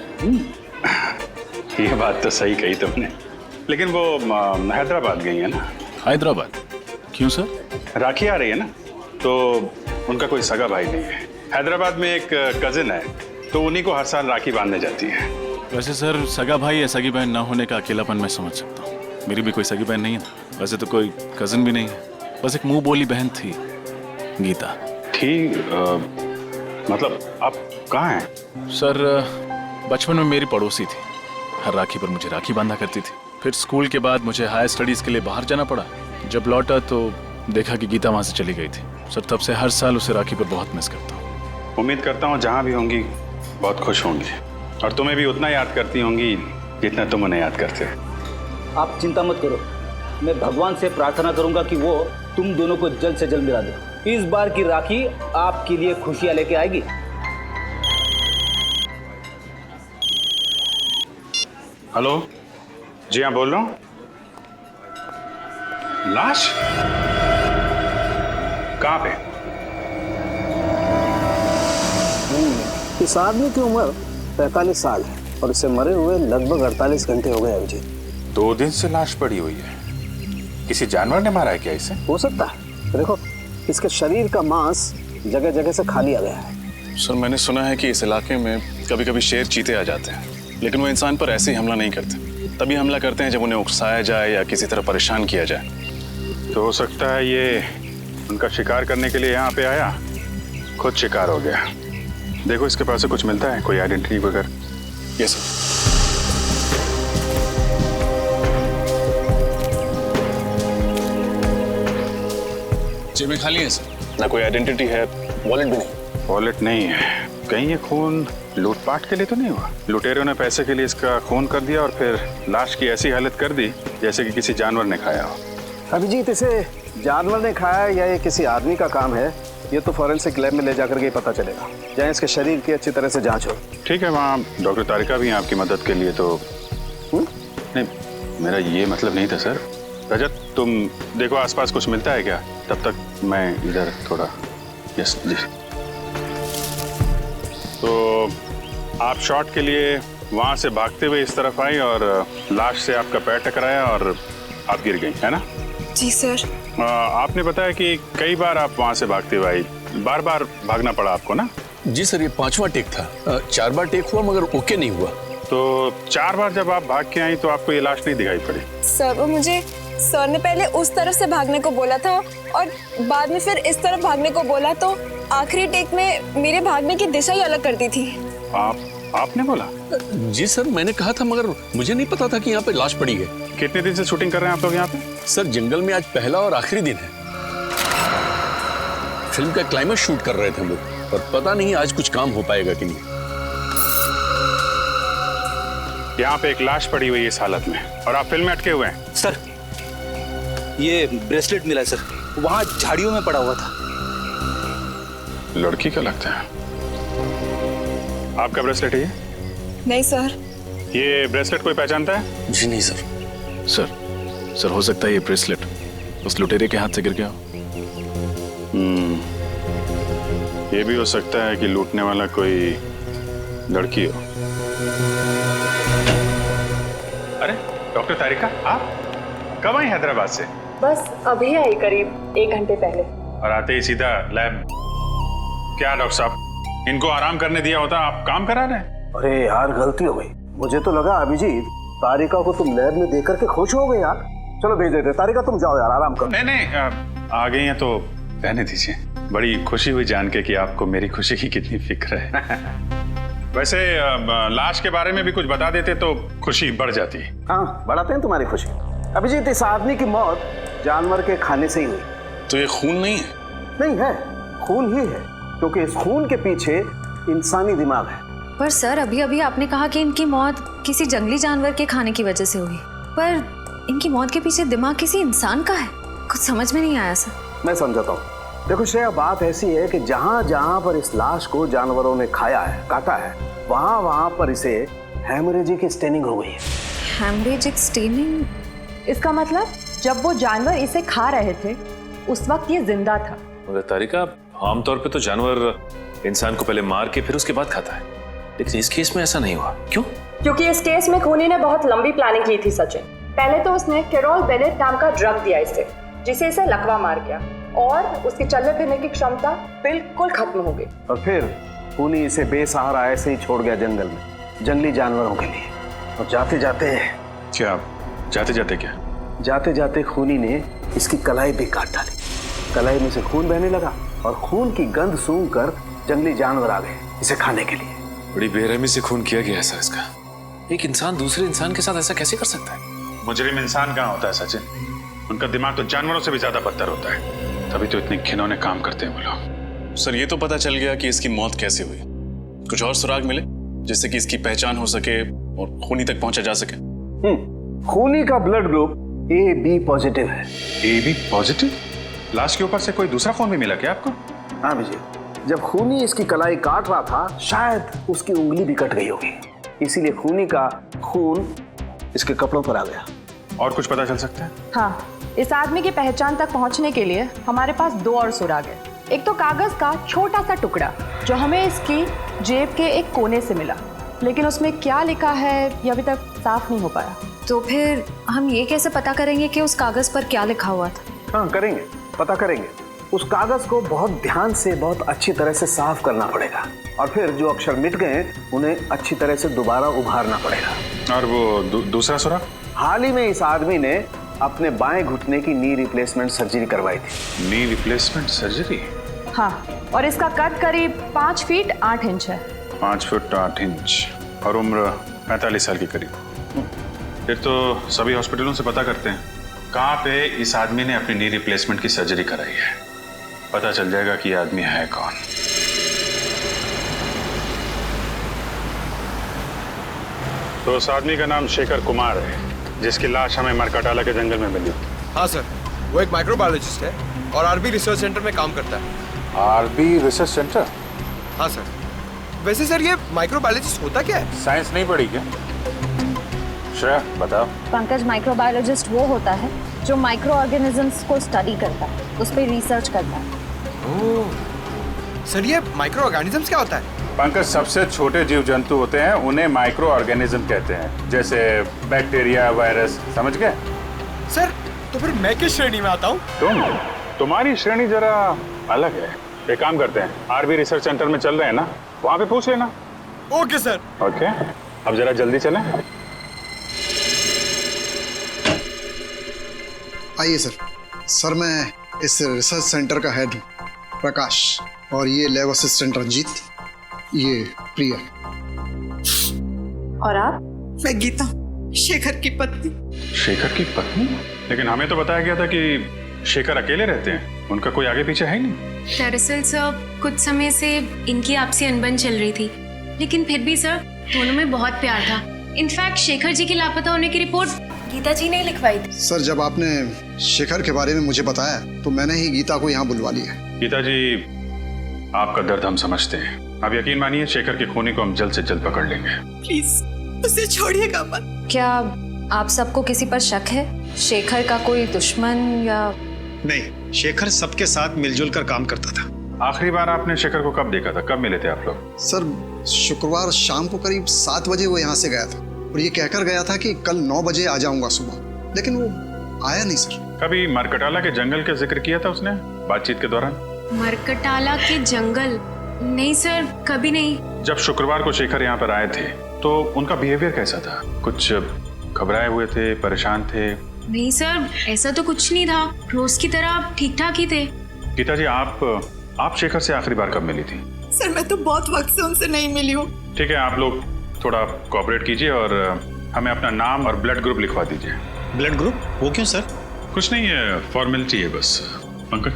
ये बात तो सही कही तुमने, लेकिन वो हैदराबाद गई है ना। हैदराबाद क्यों सर? राखी आ रही है ना, तो उनका कोई सगा भाई नहीं है। हैदराबाद में एक कजिन है, तो उन्हीं को हर साल राखी बांधने जाती है। वैसे सर सगा भाई या सगी बहन ना होने का अकेलापन मैं समझ सकता हूँ। मेरी भी कोई सगी बहन नहीं है ना, वैसे तो कोई कजिन भी नहीं है, बस एक मुंह बोली बहन थी, गीता। ठीक, मतलब आप कहाँ हैं? सर बचपन में मेरी पड़ोसी थी, हर राखी पर मुझे राखी बांधा करती थी। फिर स्कूल के बाद मुझे हायर स्टडीज़ के लिए बाहर जाना पड़ा। जब लौटा तो देखा कि गीता वहाँ से चली गई थी। सर तब से हर साल उसे राखी पर बहुत मिस करता हूँ। उम्मीद करता हूँ जहाँ भी होंगी बहुत खुश होंगी, और तुम्हें भी उतना याद करती होंगी जितना तुम उन्हें याद करते हो। आप चिंता मत करो, मैं भगवान से प्रार्थना करूंगा कि वो तुम दोनों को जल्द से जल्द मिला दे। इस बार की राखी आपके लिए खुशियां लेके आएगी। हेलो जी हाँ बोल रहा हूँ। लाश कहाँ पे? इस आदमी की उम्र 45 साल है और इसे मरे हुए लगभग 48 घंटे हो गए अभिजीत। 2 दिन से लाश पड़ी हुई है। किसी जानवर ने मारा है क्या इसे? हो सकता है, देखो इसके शरीर का मांस जगह जगह से खा लिया गया है। सर मैंने सुना है कि इस इलाके में कभी कभी शेर चीते आ जाते हैं, लेकिन वो इंसान पर ऐसे ही हमला नहीं करते। तभी हमला करते हैं जब उन्हें उकसाया जाए या किसी तरह परेशान किया जाए। तो हो सकता है ये उनका शिकार करने के लिए यहाँ पे आया, खुद शिकार हो गया। देखो इसके पास से कुछ मिलता है, कोई आइडेंटिटी वगैरह? Yes sir. जेबें खाली हैं सर। ना कोई आइडेंटिटी है, वॉलेट भी नहीं। वॉलेट नहीं है। कहीं ये खून लूटपाट के लिए तो नहीं हुआ? लुटेरों ने पैसे के लिए इसका खून कर दिया और फिर लाश की ऐसी हालत कर दी जैसे कि किसी जानवर ने खाया हो। अभिजीत इसे जानवर ने खाया या ये किसी आदमी का काम है, ये तो फॉरेंसिक लैब में ले जाकर के पता चलेगा, जहाँ इसके शरीर की अच्छी तरह से जांच हो। ठीक है, वहाँ डॉक्टर तारिका भी हैं आपकी मदद के लिए। तो नहीं, मेरा ये मतलब नहीं था सर। रजत तुम देखो आसपास कुछ मिलता है क्या, तब तक मैं इधर थोड़ा। यस जी। तो आप शॉट के लिए वहाँ से भागते हुए इस तरफ आई और लाश से आपका पैर टकराया और आप गिर गई, है ना? जी सर। आपने बताया कि कई बार आप वहां से भागते हुए आई, बार बार भागना पड़ा आपको ना? जी सर, ये 5वां टेक था। 4 बार टेक हुआ मगर ओके नहीं हुआ। तो 4 बार जब आप भाग के आई तो आपको ये लाश नहीं दिखाई पड़ी? सर वो मुझे सर ने पहले उस तरफ से भागने को बोला था और बाद में फिर इस तरफ भागने को बोला, तो आखिरी टेक में मेरे भागने की दिशा ही अलग करती थी। आपने बोला? जी सर, मैंने कहा था मगर मुझे नहीं पता था कि यहाँ पे लाश पड़ी है। कितने दिन से शूटिंग कर रहे हैं आप लोग यहाँ पे? सर जंगल में आज पहला और आखिरी दिन है। फिल्म का क्लाइमेक्स शूट कर रहे थे हम लोग, और पता नहीं आज कुछ काम हो पाएगा कि नहीं। यहाँ पे एक लाश पड़ी हुई है इस हालत में और आप फिल्म में अटके हुए हैं। सर ये ब्रेसलेट मिला है सर, वहां झाड़ियों में पड़ा हुआ था। लड़की का लगता है। आपका ब्रेसलेट है ये? नहीं सर। ये ब्रेसलेट कोई पहचानता है? जी नहीं सर। सर हो सकता है ये ब्रेसलेट उस लुटेरे के हाथ से गिर गया हो। ये भी हो सकता है कि लूटने वाला कोई लड़की हो। अरे डॉक्टर तारिका, आप कब आई हैदराबाद से? बस अभी आई, करीब 1 घंटे पहले। और आते ही सीधा लैब? क्या डॉक्टर साहब, इनको आराम करने दिया होता, आप काम करा रहे हैं? अरे यार गलती हो गई, मुझे तो लगा अभिजीत तारिका को तुम लैब में देख करके खुश हो गए यार। चलो भेज देते। तारिका तुम जाओ यार, आराम करो। नहीं आ गई हैं तो रहने दीजिए। बड़ी खुशी हुई जान के कि आपको मेरी खुशी की कितनी फिक्र है। वैसे लाश के बारे में भी कुछ बता देते तो खुशी बढ़ जाती। हाँ बढ़ाते हैं तुम्हारी खुशी। अभिजीत इस आदमी की मौत जानवर के खाने से ही हुई। तो ये खून नहीं है? नहीं है, खून ही है, क्योंकि इस खून के पीछे इंसानी दिमाग है। पर सर अभी अभी आपने कहा कि इनकी मौत किसी जंगली जानवर के खाने की वजह से हुई, पर इनकी मौत के पीछे दिमाग किसी इंसान का है। कुछ समझ में नहीं आया सर। मैं समझाता हूँ। देखो श्रेया, बात ऐसी है कि जहाँ जहाँ पर इस लाश को जानवरों ने खाया है, काटा है, वहाँ वहाँ पर इसे हेमरेजिक स्टेनिंग हो गई है। Haemorrhagic staining? इसका मतलब जब वो जानवर इसे खा रहे थे उस वक्त ये जिंदा था। मगर तारिका, आमतौर पे तो जानवर इंसान को पहले मार के फिर उसके बाद खाता है, लेकिन इस केस में ऐसा नहीं हुआ। क्यों? क्योंकि इस केस में खूनी ने बहुत लंबी प्लानिंग की थी सचिन। पहले तो उसने कैरोल बेनेट नाम का ड्रग दिया इसे, जिसे इसे लकवा मार गया और उसकी चलने फिरने की क्षमता बिल्कुल खत्म हो गई। और फिर खूनी इसे बेसहारा ऐसे ही छोड़ गया जंगल में, जंगली जानवरों के लिए। और जाते जाते खूनी ने इसकी कलाई भी काट डाली। कलाई में से खून बहने लगा और खून की गंध सूंघकर जंगली जानवर आ गए इसे खाने के लिए। बड़ी बेरहमी से खून किया गया ऐसा इसका। एक इंसान दूसरे इंसान के साथ ऐसा कैसे कर सकता है? मुजरिम इंसान कहाँ होता है सचिन, उनका दिमाग तो जानवरों से भी ज्यादा बदतर होता है, तभी तो इतने घिनौने काम करते हैं वो लोग। सर ये तो पता चल गया कि इसकी मौत कैसे हुई। कुछ और सुराग मिले जिससे कि इसकी पहचान हो सके और खूनी तक पहुंचा जा सके? खूनी का ब्लड ग्रुप AB पॉजिटिव है। AB positive? लाश के ऊपर से कोई दूसरा खून भी मिला क्या आपको? हाँ विजय, जब खूनी इसकी कलाई काट रहा था शायद उसकी उंगली भी कट गई होगी, इसीलिए खूनी का खून इसके कपड़ों पर आ गया। और कुछ पता चल सकता है? हाँ, इस आदमी की पहचान तक पहुंचने के लिए हमारे पास 2 और सुराग है। एक तो कागज का छोटा सा टुकड़ा जो हमें इसकी जेब के एक कोने से मिला, लेकिन उसमें क्या लिखा है ये अभी तक साफ नहीं हो पाया। तो फिर हम ये कैसे पता करेंगे कि उस कागज पर क्या लिखा हुआ था? हाँ करेंगे, पता करेंगे। उस कागज को बहुत ध्यान से, बहुत अच्छी तरह से साफ करना पड़ेगा और फिर जो अक्षर मिट गए उन्हें अच्छी तरह से दोबारा उभारना पड़ेगा। और वो दूसरा सुराग? हाल ही में इस आदमी ने अपने बाएं घुटने की नी रिप्लेसमेंट सर्जरी करवाई थी। Knee replacement surgery? हाँ, और इसका कद करीब 5 फीट 8 इंच है। 5 फुट 8 इंच और उम्र 45 साल के करीब। फिर तो सभी हॉस्पिटलों से पता करते हैं कहाँ पे इस आदमी ने अपनी नी रिप्लेसमेंट की सर्जरी कराई है, पता चल जाएगा कि ये आदमी है कौन। तो उस आदमी का नाम शेखर कुमार है जिसकी लाश हमें मरकटाला के जंगल में मिली। हाँ सर, वो एक माइक्रोबायोलॉजिस्ट है और आरबी रिसर्च सेंटर में काम करता है। RB research centre? हाँ सर। वैसे सर ये माइक्रोबायोलॉजिस्ट होता क्या है? साइंस नहीं पढ़ी क्या? श्रेया बताओ। पंकज, माइक्रोबायोलॉजिस्ट वो होता है जो माइक्रो ऑर्गेनिजम्स को स्टडी करता है, उस पर रिसर्च करता है। ओह, सर ये माइक्रो ऑर्गेनिजम्स क्या होता है? पंकज, सबसे छोटे जीव जंतु होते हैं उन्हें माइक्रो ऑर्गेनिज्म कहते हैं, जैसे बैक्टीरिया, वायरस, समझ गए? सर तो फिर मैं किस श्रेणी में आता हूँ? तुम्हारी श्रेणी जरा अलग है। एक काम करते हैं, आरबी रिसर्च सेंटर में चल रहे हैं ना, वहां पे पूछ लेना। Okay sir. ओके, अब जरा जल्दी चलें। आइए सर। सर मैं इस रिसर्च सेंटर का हेड हूँ, प्रकाश, और ये लैब असिस्टेंट रंजीत, ये प्रिया। और आप? मैं गीता, शेखर की पत्नी। शेखर की पत्नी? लेकिन हमें तो बताया गया था कि शेखर अकेले रहते हैं, उनका कोई आगे पीछे है ही नहीं। दरअसल सर कुछ समय से इनकी आपसी अनबन चल रही थी, लेकिन फिर भी सर दोनों में बहुत प्यार था। इनफैक्ट शेखर जी के लापता होने की रिपोर्ट गीता जी ने लिखवाई थी। सर जब आपने शेखर के बारे में मुझे बताया तो मैंने ही गीता को यहाँ बुलवा लिया। गीता जी, आपका दर्द हम समझते हैं। आप यकीन मानिए, शेखर के खूनी को हम जल्द से जल्द पकड़ लेंगे। प्लीज उसे छोड़िएगा मत। क्या आप सबको किसी पर शक है? शेखर का कोई दुश्मन या? नहीं, शेखर सबके साथ मिलजुल कर काम करता था। आखिरी बार आपने शेखर को कब देखा था? कब मिले थे आप लोग? सर शुक्रवार शाम को करीब 7 बजे वो यहाँ से गया था और ये कहकर गया था कि कल 9 बजे आ जाऊंगा सुबह, लेकिन वो आया नहीं सर। कभी मरकटाला के जंगल का जिक्र किया था उसने बातचीत के दौरान? मरकटाला के जंगल? नहीं सर, कभी नहीं। जब शुक्रवार को शेखर यहाँ पर आए थे तो उनका बिहेवियर कैसा था? कुछ घबराए हुए थे, परेशान थे? नहीं सर, ऐसा तो कुछ नहीं था, रोज की तरह ठीक ठाक ही थे। गीता जी, आप शेखर से आखिरी बार कब मिली थी? सर मैं तो बहुत वक्त से उनसे नहीं मिली हूँ। ठीक है, आप लोग थोड़ा कोऑपरेट कीजिए और हमें अपना नाम और ब्लड ग्रुप लिखवा दीजिए। Blood group? वो क्यों सर? कुछ नहीं है, फॉर्मेलिटी है बस। Pankaj.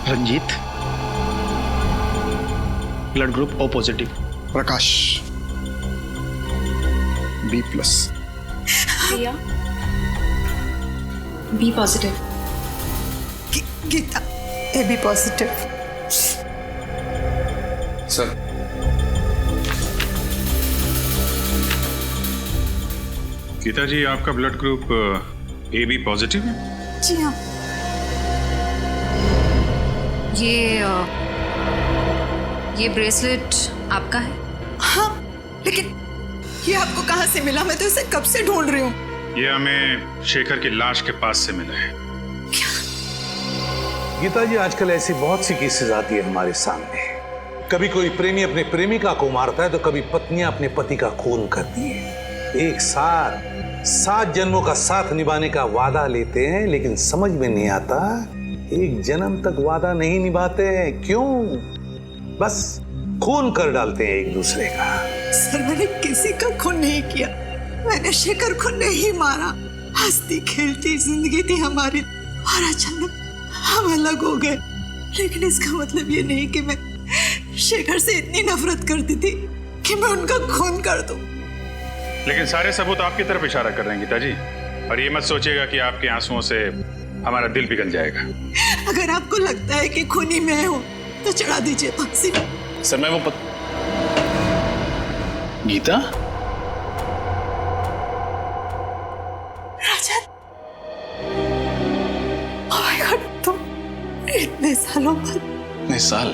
Ranjit, blood group O positive. Prakash B+। Priya B positive. Geeta AB positive. Sir Geeta ji, आपका ब्लड ग्रुप AB पॉजिटिव है? जी हाँ। ये ब्रेसलेट आपका है? हाँ, लेकिन ये आपको कहाँ से मिला? मैं तो इसे कब से ढूंढ रही हूँ। ये हमें शेखर की लाश के पास से मिला है। गीता जी, आजकल ऐसी बहुत सी केसेस आती है हमारे सामने। कभी कोई प्रेमी अपने प्रेमिका को मारता है तो कभी पत्नियां अपने पति का खून करती है। एक साथ 7 जन्मों का साथ निभाने का वादा लेते हैं, लेकिन समझ में नहीं आता एक जन्म तक वादा नहीं निभाते हैं। क्यों? बस खून कर डालते हैं एक दूसरे का। सर मैंने किसी का खून नहीं किया, मैंने शेखर को नहीं मारा। हंसती खेलती जिंदगी थी हमारी और अचानक हम अलग हो गए। लेकिन इसका मतलब ये नहीं कि मैं शेखर से इतनी नफरत करती थी कि मैं उनका खून कर दूं। लेकिन सारे सबूत आपकी तरफ इशारा कर रहे हैं गीता जी, और ये मत सोचिएगा कि आपके आंसुओं से हमारा दिल पिघल जाएगा। अगर आपको लगता है कि खूनी मैं हूं तो चढ़ा दीजिए फांसी। सर मैं वो गीता? राजन, ओह माय गॉड, तुम इतने सालों बाद? इतने साल?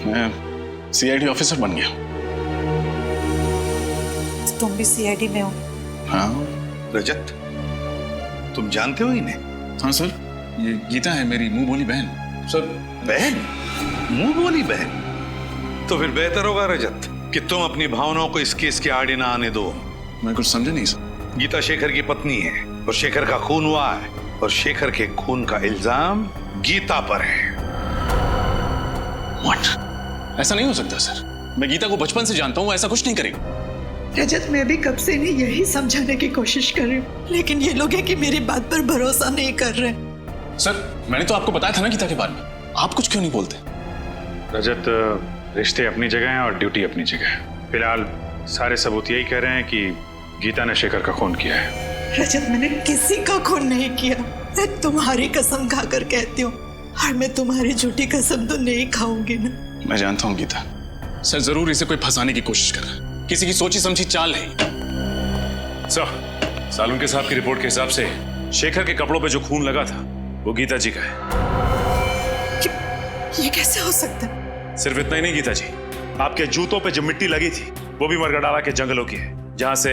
मैं CID ऑफिसर बन गया। तुम भी CID में हो? हाँ। रजत, तुम जानते हो इन्हें? हाँ सर, ये गीता है मेरी मुंह बोली बहन। सर बहन? मुंह बोली बहन? तो फिर बेहतर होगा रजत कि तुम अपनी भावनाओं को इस केस के आड़े ना आने दो। मैं कुछ समझा नहीं सर। गीता शेखर की पत्नी है और शेखर का खून हुआ है, और शेखर के खून का इल्जाम गीता पर है। What? ऐसा नहीं हो सकता सर, मैं गीता को बचपन से जानता हूँ, ऐसा कुछ नहीं करेगी। रजत, मैं भी कब से इन्हें यही समझाने की कोशिश कर रही हूँ, लेकिन ये लोग हैं कि मेरी बात पर भरोसा नहीं कर रहे। सर मैंने तो आपको बताया था ना गीता के बारे में, आप कुछ क्यों नहीं बोलते? रजत, रिश्ते अपनी जगह हैं और ड्यूटी अपनी जगह है। फिलहाल सारे सबूत यही कह रहे हैं कि गीता ने शेखर का खून किया है। रजत, मैंने किसी का खून नहीं किया। मैं तुम्हारी कसम खाकर कहती हूँ, और मैं तुम्हारी झूठी कसम तो नहीं खाऊंगी ना। मैं जानता हूँ गीता, सर जरूर इसे कोई फंसाने की कोशिश कर रहा है, किसी की सोची समझी चाल है। सर, सालुंके साहब की रिपोर्ट के हिसाब से शेखर के कपड़ों पे जो खून लगा था वो गीता जी का है। ये कैसे हो सकता है? सिर्फ इतना ही नहीं गीता जी, आपके जूतों पे जो मिट्टी लगी थी वो भी मरकटाला के जंगलों की है, जहां से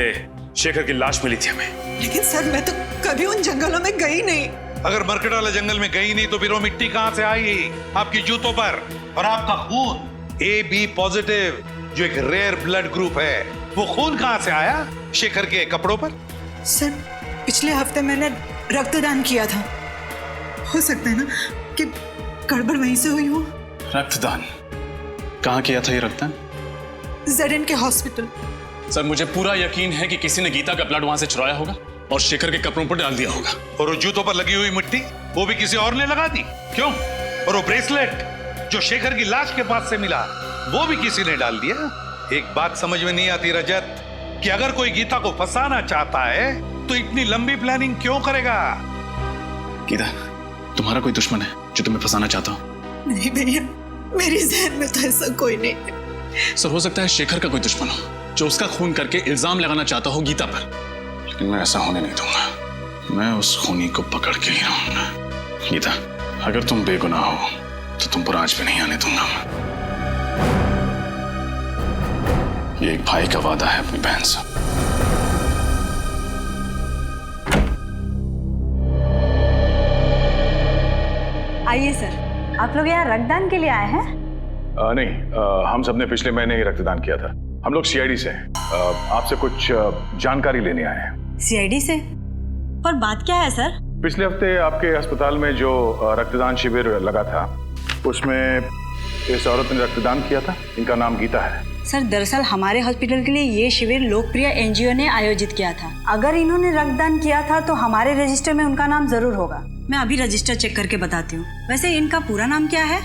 शेखर की लाश मिली थी हमें। लेकिन सर मैं तो कभी उन जंगलों में गई नहीं। अगर मरकटाला जंगल में गई नहीं तो फिर वो मिट्टी कहां से आई आपकी जूतों पर? और आपका खून AB पॉजिटिव जो एक रेयर ब्लड ग्रुप है, वो खून कहां से आया शेखर के कपड़ों पर? सर पिछले हफ्ते मैंने रक्तदान किया था, हो सकता है ना कि गड़बड़ वहीं से हुई हो। रक्तदान कहाँ किया था ये रक्तदान? ZN के हॉस्पिटल। सर मुझे पूरा यकीन है कि किसी ने गीता का ब्लड वहां से चुराया होगा और शेखर के कपड़ों पर डाल दिया होगा। और वो जूतों पर लगी हुई मिट्टी वो भी किसी और ने लगा दी क्यों? और वो ब्रेसलेट जो शेखर की लाश के पास से मिला वो भी किसी ने डाल दिया। एक बात समझ में नहीं आती रजत, कि अगर कोई गीता को फंसाना चाहता है तो इतनी लंबी प्लानिंग क्यों करेगा? गीता तुम्हारा कोई दुश्मन है जो तुम्हें फंसाना चाहता हो? नहीं भैया, मेरी जहन में तो ऐसा कोई नहीं है। सर हो सकता है शेखर का कोई दुश्मन हो जो उसका खून करके इल्जाम लगाना चाहता हो गीता पर, लेकिन मैं ऐसा होने नहीं दूंगा। मैं उस खूनी को पकड़ के ही रहूंगा। गीता अगर तुम बेगुनाह हो तो तुम पर आज भी नहीं आने दूंगा मैं। ये एक भाई का वादा है अपनी बहन से। आइए सर, आप लोग यहाँ रक्तदान के लिए आए हैं? नहीं, हम सबने पिछले महीने ही रक्तदान किया था। हम लोग CID से हैं। आपसे कुछ जानकारी लेने आए हैं। CID से? पर बात क्या है सर? पिछले हफ्ते आपके अस्पताल में जो रक्तदान शिविर लगा था उसमें इस औरत ने रक्तदान किया था। इनका नाम गीता है। सर दरअसल हमारे हॉस्पिटल के लिए ये शिविर लोकप्रिय NGO ने आयोजित किया था। अगर इन्होंने रक्तदान किया था तो हमारे रजिस्टर में उनका नाम जरूर होगा। मैं अभी रजिस्टर चेक करके बताती हूँ। वैसे इनका पूरा नाम क्या है?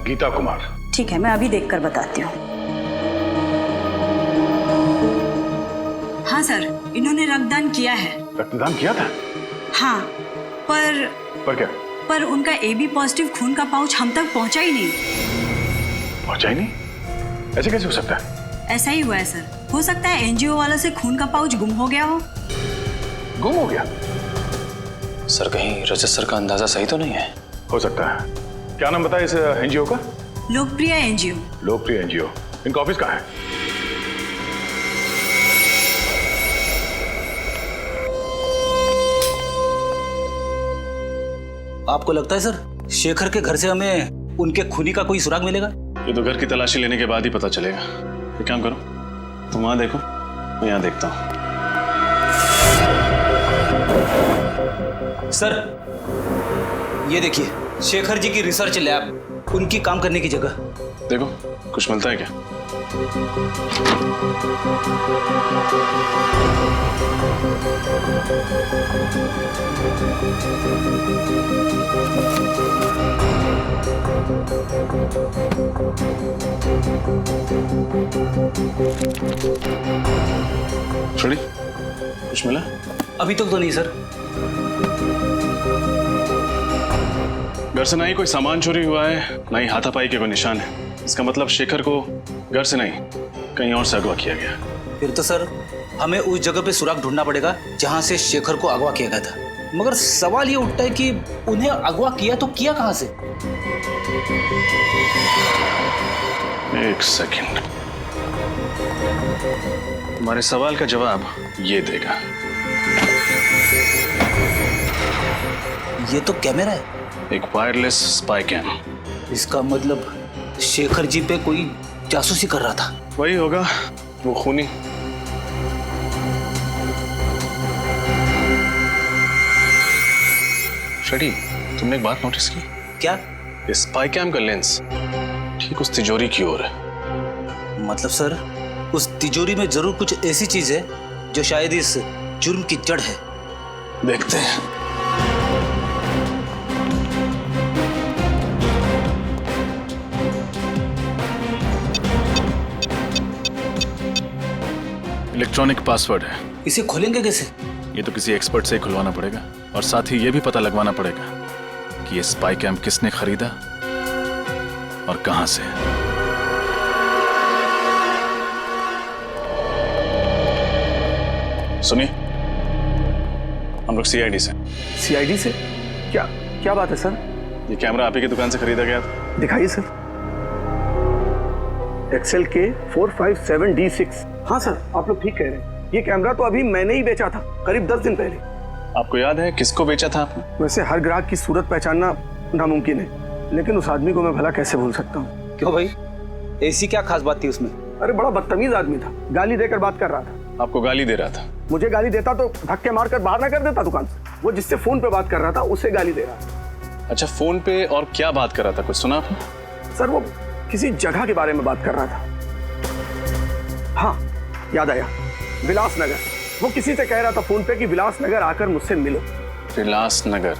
गीता कुमार। ठीक है, मैं अभी देखकर बताती हूँ। हाँ सर, इन्होंने रक्तदान किया है। रक्तदान किया था? हाँ, पर क्या? पर उनका AB पॉजिटिव खून का पाउच हम तक पहुंचा ही नहीं। पहुंचा ही नहीं? ऐसे कैसे हो सकता है? ऐसा ही हुआ है सर। हो सकता है NGO वालों से खून का पाउच गुम हो गया हो। गुम हो गया? सर कहीं रजत सर का अंदाजा सही तो नहीं है? हो सकता है। क्या नाम बताया इस NGO का? लोकप्रिय NGO। लोकप्रिय NGO। इनका ऑफिस कहाँ है? आपको लगता है सर शेखर के घर से हमें उनके खूनी का कोई सुराग मिलेगा? ये तो घर की तलाशी लेने के बाद ही पता चलेगा। एक काम करो, तुम वहां देखो, मैं यहाँ देखता हूँ। सर ये देखिए, शेखर जी की रिसर्च लैब, उनकी काम करने की जगह। देखो कुछ मिलता है क्या? छोड़ी, कुछ मिला? अभी तक तो नहीं सर। घर से ना ही कोई सामान चोरी हुआ है, ना ही हाथापाई के कोई निशान है। इसका मतलब शेखर को घर से नहीं कहीं और से अगवा किया गया। फिर तो सर हमें उस जगह पे सुराग ढूंढना पड़ेगा जहां से शेखर को अगवा किया गया था। मगर सवाल ये उठता है कि उन्हें अगवा किया तो किया कहां से? एक सेकंड, तुम्हारे सवाल का जवाब ये देगा। ये तो कैमरा है। एक वायरलेस स्पाई कैम। इसका मतलब शेखर जी पे कोई जासूसी कर रहा था। वही होगा, वो खूनी। शडी, तुमने एक बात नोटिस की? क्या? इस स्पाई कैम का लेंस ठीक उस तिजोरी की ओर है। मतलब सर उस तिजोरी में जरूर कुछ ऐसी चीज है जो शायद इस जुर्म की जड़ है। देखते हैं। इलेक्ट्रॉनिक पासवर्ड है। इसे खोलेंगे कैसे? ये तो किसी एक्सपर्ट से खुलवाना पड़ेगा और साथ ही ये भी पता लगवाना पड़ेगा कि ये स्पाई कैम किसने खरीदा और कहां से। सुनिए, हम लोग CID से। CID से? क्या क्या बात है सर? ये कैमरा आप ही की दुकान से खरीदा गया था। दिखाइए सर। XLK 457D6। हाँ सर, आप लोग ठीक कह रहे हैं, ये कैमरा तो अभी मैंने ही बेचा था, करीब 10 दिन पहले। आपको याद है किसको बेचा था आपने? वैसे हर ग्राहक की सूरत पहचानना नामुमकिन है, लेकिन उस आदमी को मैं भला कैसे भूल सकता हूँ। क्यों भाई, ऐसी क्या खास बात थी उसमें? अरे बड़ा बदतमीज आदमी था, गाली देकर बात कर रहा था। आपको गाली दे रहा था? मुझे गाली देता तो धक्के मारकर बाहर ना कर देता दुकान से। वो जिससे फोन पे बात कर रहा था उसे गाली दे रहा था। अच्छा, फोन पे और क्या बात कर रहा था, कुछ सुना आपने? सर वो किसी जगह के बारे में बात कर रहा था। हाँ याद आया, विलास नगर। वो किसी से कह रहा था फोन पे कि विलास नगर आकर मुझसे मिलो। विलास नगर?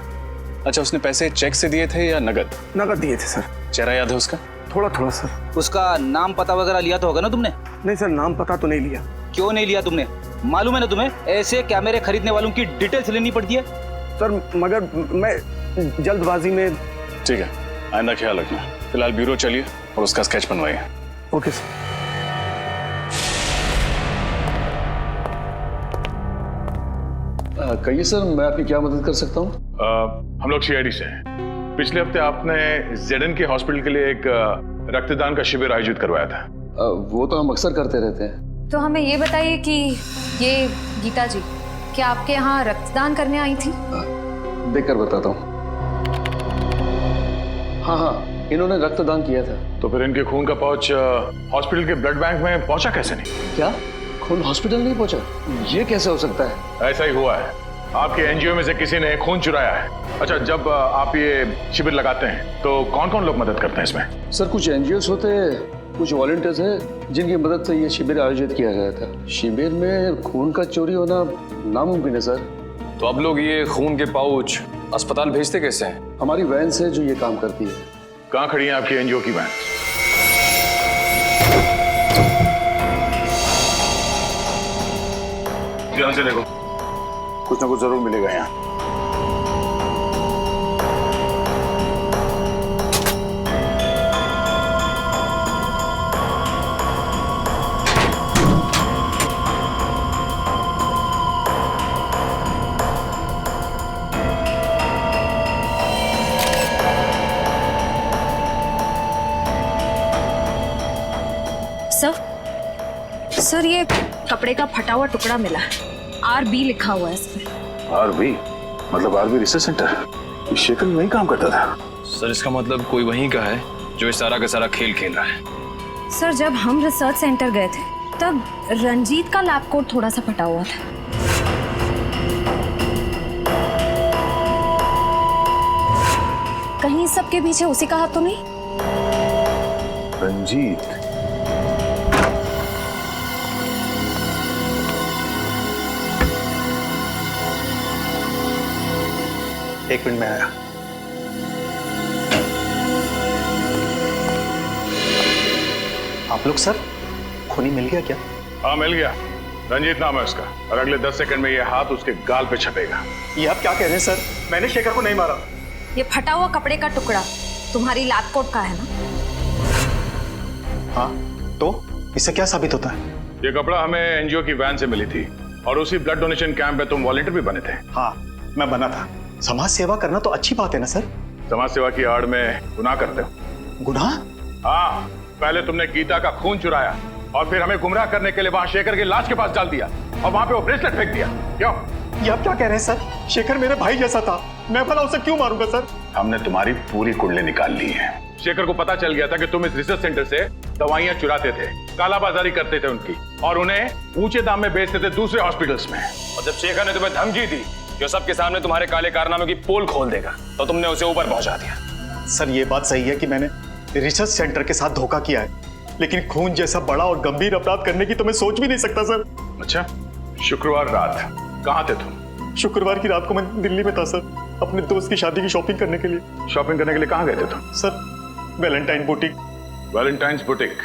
अच्छा, उसने पैसे चेक से दिए थे या नगद? नगद दिए थे सर। चेहरा याद है उसका? थोड़ा थोड़ा सर। उसका नाम पता वगैरह लिया तो होगा ना तुमने? नहीं सर, नाम पता तो नहीं लिया। क्यों नहीं लिया तुमने? मालूम है ना तुम्हें, ऐसे कैमरे खरीदने वालों की डिटेल्स लेनी पड़ती है। सर मगर मैं जल्दबाजी में। ठीक है, आइंदा ख्याल रखना। फिलहाल ब्यूरो चलिए और उसका स्केच बनवाइए। Okay sir. कहिए सर, मैं आपकी क्या मदद कर सकता हूँ? हम लोग सीआईडी से हैं। पिछले हफ्ते आपने जेडन के हॉस्पिटल के लिए एक रक्तदान का शिविर आयोजित करवाया था। वो तो हम अक्सर करते रहते हैं। तो हमें ये बताइए कि ये गीता जी क्या आपके यहाँ रक्तदान करने आई थी? देखकर बताता हूँ। हाँ, इन्होंने रक्तदान किया था। तो फिर इनके खून का पाउच हॉस्पिटल के ब्लड बैंक में पहुंचा कैसे नहीं? क्या खून हॉस्पिटल नहीं पहुंचा? ये कैसे हो सकता है? ऐसा ही हुआ है, आपके एनजीओ में से किसी ने खून चुराया है। अच्छा, जब आप ये शिविर लगाते हैं तो कौन कौन लोग मदद करते हैं इसमें? सर कुछ एनजीओस होते हैं, कुछ वॉलंटियर्स हैं जिनकी मदद से ये शिविर आयोजित किया गया था। शिविर में खून का चोरी होना नामुमकिन है सर। तो अब लोग ये खून के पाउच अस्पताल भेजते कैसे हैं? हमारी वैन से जो ये काम करती है। कहाँ खड़ी है आपकी एनजीओ की वैन? ध्यान से देखो, कुछ ना कुछ जरूर मिलेगा यहाँ। सर ये कपड़े का फटा हुआ टुकड़ा मिला है, RB लिखा हुआ है इसमें। RB मतलब RB रिसर्च सेंटर? शेखर वहीं काम करता था। सर इसका मतलब कोई वहीं का है जो इस सारा का सारा खेल खेल रहा है। सर जब हम रिसर्च सेंटर गए थे तब रंजीत का लैब कोट थोड़ा सा फटा हुआ था। कहीं सबके पीछे उसी का हाथ तो नहीं? रंजीत? एक मिनट में आया। आप लोग सर, खूनी मिल गया क्या? हाँ मिल गया, रंजीत नाम है उसका, और अगले 10 सेकंड में ये हाथ उसके गाल पे छपेगा। ये आप क्या कह रहे हैं सर? मैंने शेखर को नहीं मारा। ये फटा हुआ कपड़े का टुकड़ा तुम्हारी लैब कोट का है ना? हाँ, तो इससे क्या साबित होता है? ये कपड़ा हमें एनजीओ की वैन से मिली थी और उसी ब्लड डोनेशन कैंप में तुम वॉलंटियर भी बने थे। हाँ मैं बना था। समाज सेवा करना तो अच्छी बात है ना सर? समाज सेवा की आड़ में गुनाह करते हो। गुनाह? हाँ, पहले तुमने गीता का खून चुराया और फिर हमें गुमराह करने के लिए वहां शेखर की लाश के पास डाल दिया और वहां पे वो ब्रेसलेट फेंक दिया। क्यों? ये आप क्या कह रहे हैं सर? शेखर मेरे भाई जैसा था, मैं भला उसे क्यों मारूंगा सर? हमने तुम्हारी पूरी कुंडली निकाल ली है। शेखर को पता चल गया था कि तुम इस रिसर्च सेंटर से दवाइयां चुराते थे, कालाबाजारी करते थे उनकी, और उन्हें ऊंचे दाम में बेचते थे दूसरे हॉस्पिटल्स में। और जब शेखर ने तुम्हें धमकी दी जो सबके सामने तुम्हारे काले कारनामे की पोल खोल देगा, तो तुमने उसे ऊपर पहुंचा दिया। सर ये बात सही है कि मैंने रिसर्च सेंटर के साथ धोखा किया है, लेकिन खून जैसा बड़ा और गंभीर अपराध करने की तो मैं सोच भी नहीं सकता सर। अच्छा, शुक्रवार रात कहाँ थे तुम? शुक्रवार की रात को मैं दिल्ली में था सर, अपने दोस्त की शादी की शॉपिंग करने के लिए। शॉपिंग करने के लिए कहाँ गए थे तुम? Sir Valentine boutique. Valentine's boutique?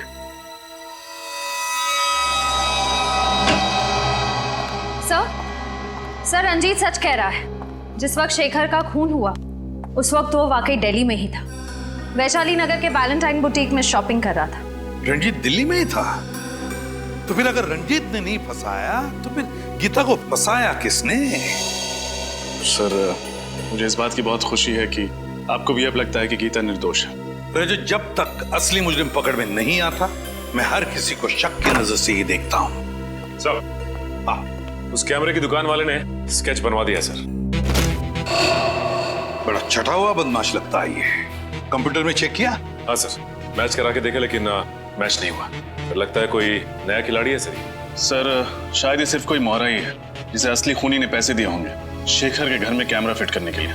Sir Ranjit सच कह रहा है। जिस वक्त शेखर का खून हुआ उस वक्त वो वाकई दिल्ली में ही था, वैशाली नगर के वैलेंटाइन बुटीक में शॉपिंग कर रहा था। रंजीत दिल्ली में ही था? तो फिर अगर रंजीत ने नहीं फंसाया तो फिर गीता को फंसाया किसने? सर मुझे इस बात की बहुत खुशी है कि आपको भी अब लगता है कि गीता निर्दोष है। रंजीत, जब तक असली मुजरिम पकड़ में नहीं आता मैं हर किसी को शक की नजर से ही देखता हूँ। सर उस कैमरे की दुकान वाले ने स्केच बनवा दिया सर। बड़ा चटा हुआ बदमाश लगता है ये। कंप्यूटर में चेक किया? हाँ सर, मैच करा के देखा लेकिन मैच नहीं हुआ। पर लगता है कोई नया खिलाड़ी है सर। सर शायद ये सिर्फ कोई मोहरा ही है जिसे असली खूनी ने पैसे दिए होंगे शेखर के घर में कैमरा फिट करने के लिए।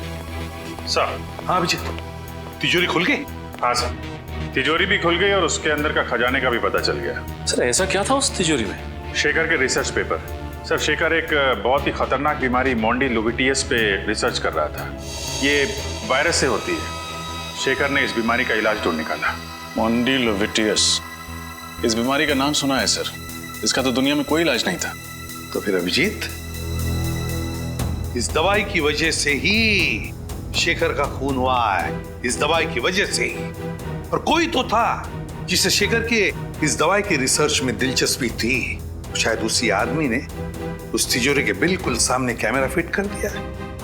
सर। हाँ अभिजीत, तिजोरी खुल गई? हाँ सर, तिजोरी भी खुल गई और उसके अंदर का खजाने का भी पता चल गया। सर ऐसा क्या था उस तिजोरी में? शेखर के रिसर्च पेपर। सर शेखर एक बहुत ही खतरनाक बीमारी मोंडी लुबिटियस पे रिसर्च कर रहा था। ये वायरस से होती है। शेखर ने इस बीमारी का इलाज ढूंढ निकाला। मोंडी लुबिटियस, इस बीमारी का नाम सुना है सर, इसका तो दुनिया में कोई इलाज नहीं था। तो फिर अभिजीत, इस दवाई की वजह से ही शेखर का खून हुआ है। इस दवाई की वजह से ही। और कोई तो था जिसे शेखर के इस दवाई की रिसर्च में दिलचस्पी थी। शायद उसी आदमी ने उस तिजोरी के बिल्कुल सामने कैमरा फिट कर दिया।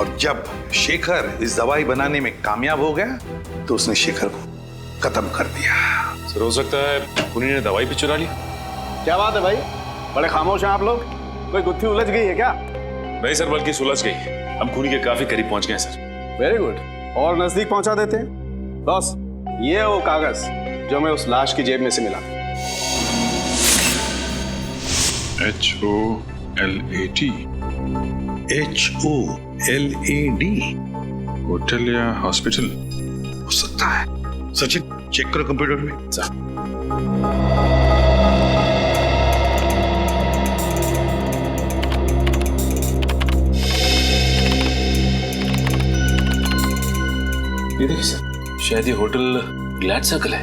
और जब शेखर इस दवाई बनाने में कामयाब हो गया तो उसने शेखर को खत्म कर दिया। सर हो सकता है खूनी ने दवाई भी चुरा ली। क्या बात है भाई, बड़े खामोश हैं आप लोग। कोई गुत्थी उलझ गई है क्या? नहीं सर, बल्कि सुलझ गई। हम खूनी के काफी करीब पहुंच गए सर। वेरी गुड, और नजदीक पहुंचा देते हैं। बॉस, ये है वो कागज जो हमें उस लाश की जेब में से मिला। HOLAT। HOLAD। होटल या हॉस्पिटल हो सकता है। सचिन चेक करो कंप्यूटर में। ये देखिए सर, शायद ये होटल ग्लैड सर्कल है।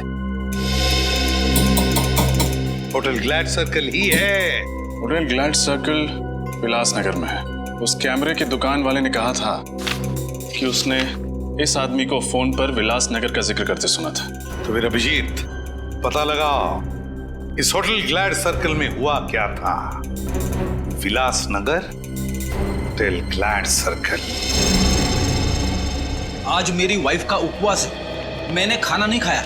होटल ग्लैड सर्कल ही है। होटल ग्लैड सर्कल विलासनगर में है। उस कैमरे की दुकान वाले ने कहा था कि उसने इस आदमी को फोन पर विलासनगर का जिक्र करते सुना था। तो फिर अभिजीत, पता लगाओ इस होटल ग्लैड सर्कल में हुआ क्या था। Vilasnagar, hotel glad circle. आज मेरी वाइफ का उपवास है, मैंने खाना नहीं खाया।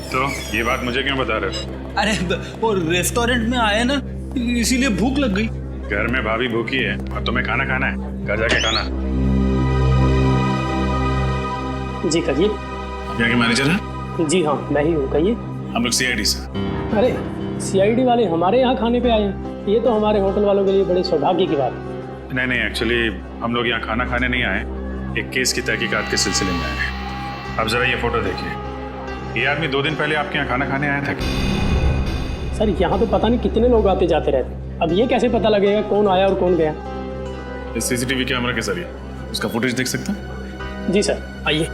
तो ये बात मुझे क्यों बता रहे हो? अरे वो रेस्टोरेंट में आए ना, इसीलिए भूख लग गई। घर में भाभी भूखी है और तुम्हें खाना खाना है, घर जाके खाना। जी कहिए। आप यहाँ के मैनेजर हैं? जी हाँ, मैं ही हूँ, कहिए। हम लोग CID से। अरे CID वाले हमारे यहाँ खाने पे आए हैं, ये तो हमारे होटल वालों के लिए बड़े सौभाग्य की बात है। नहीं, एक्चुअली हम लोग यहाँ खाना खाने नहीं आए, एक केस की तहकीकात के सिलसिले में आए हैं। अब जरा ये फोटो देखिए। ये आदमी 2 दिन पहले आपके यहाँ खाना खाने आया था क्या? सर यहाँ तो पता नहीं कितने लोग आते जाते रहते, अब ये कैसे पता लगेगा कौन आया और कौन गया? इस CCTV कैमरा के जरिए उसका फुटेज देख सकते हैं? जी सर, आइए।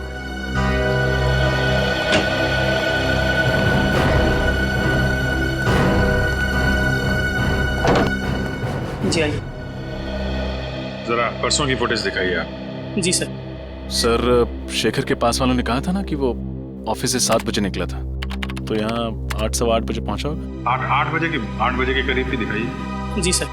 जी आइए। जरा परसों की फुटेज दिखाइए आप। जी सर। सर शेखर के पास वालों ने कहा था ना कि वो ऑफिस से 7 बजे निकला था, तो यहाँ 8 सवा 8 बजे पहुंचा होगा। 8 बजे के करीब भी दिखाइए। जी सर।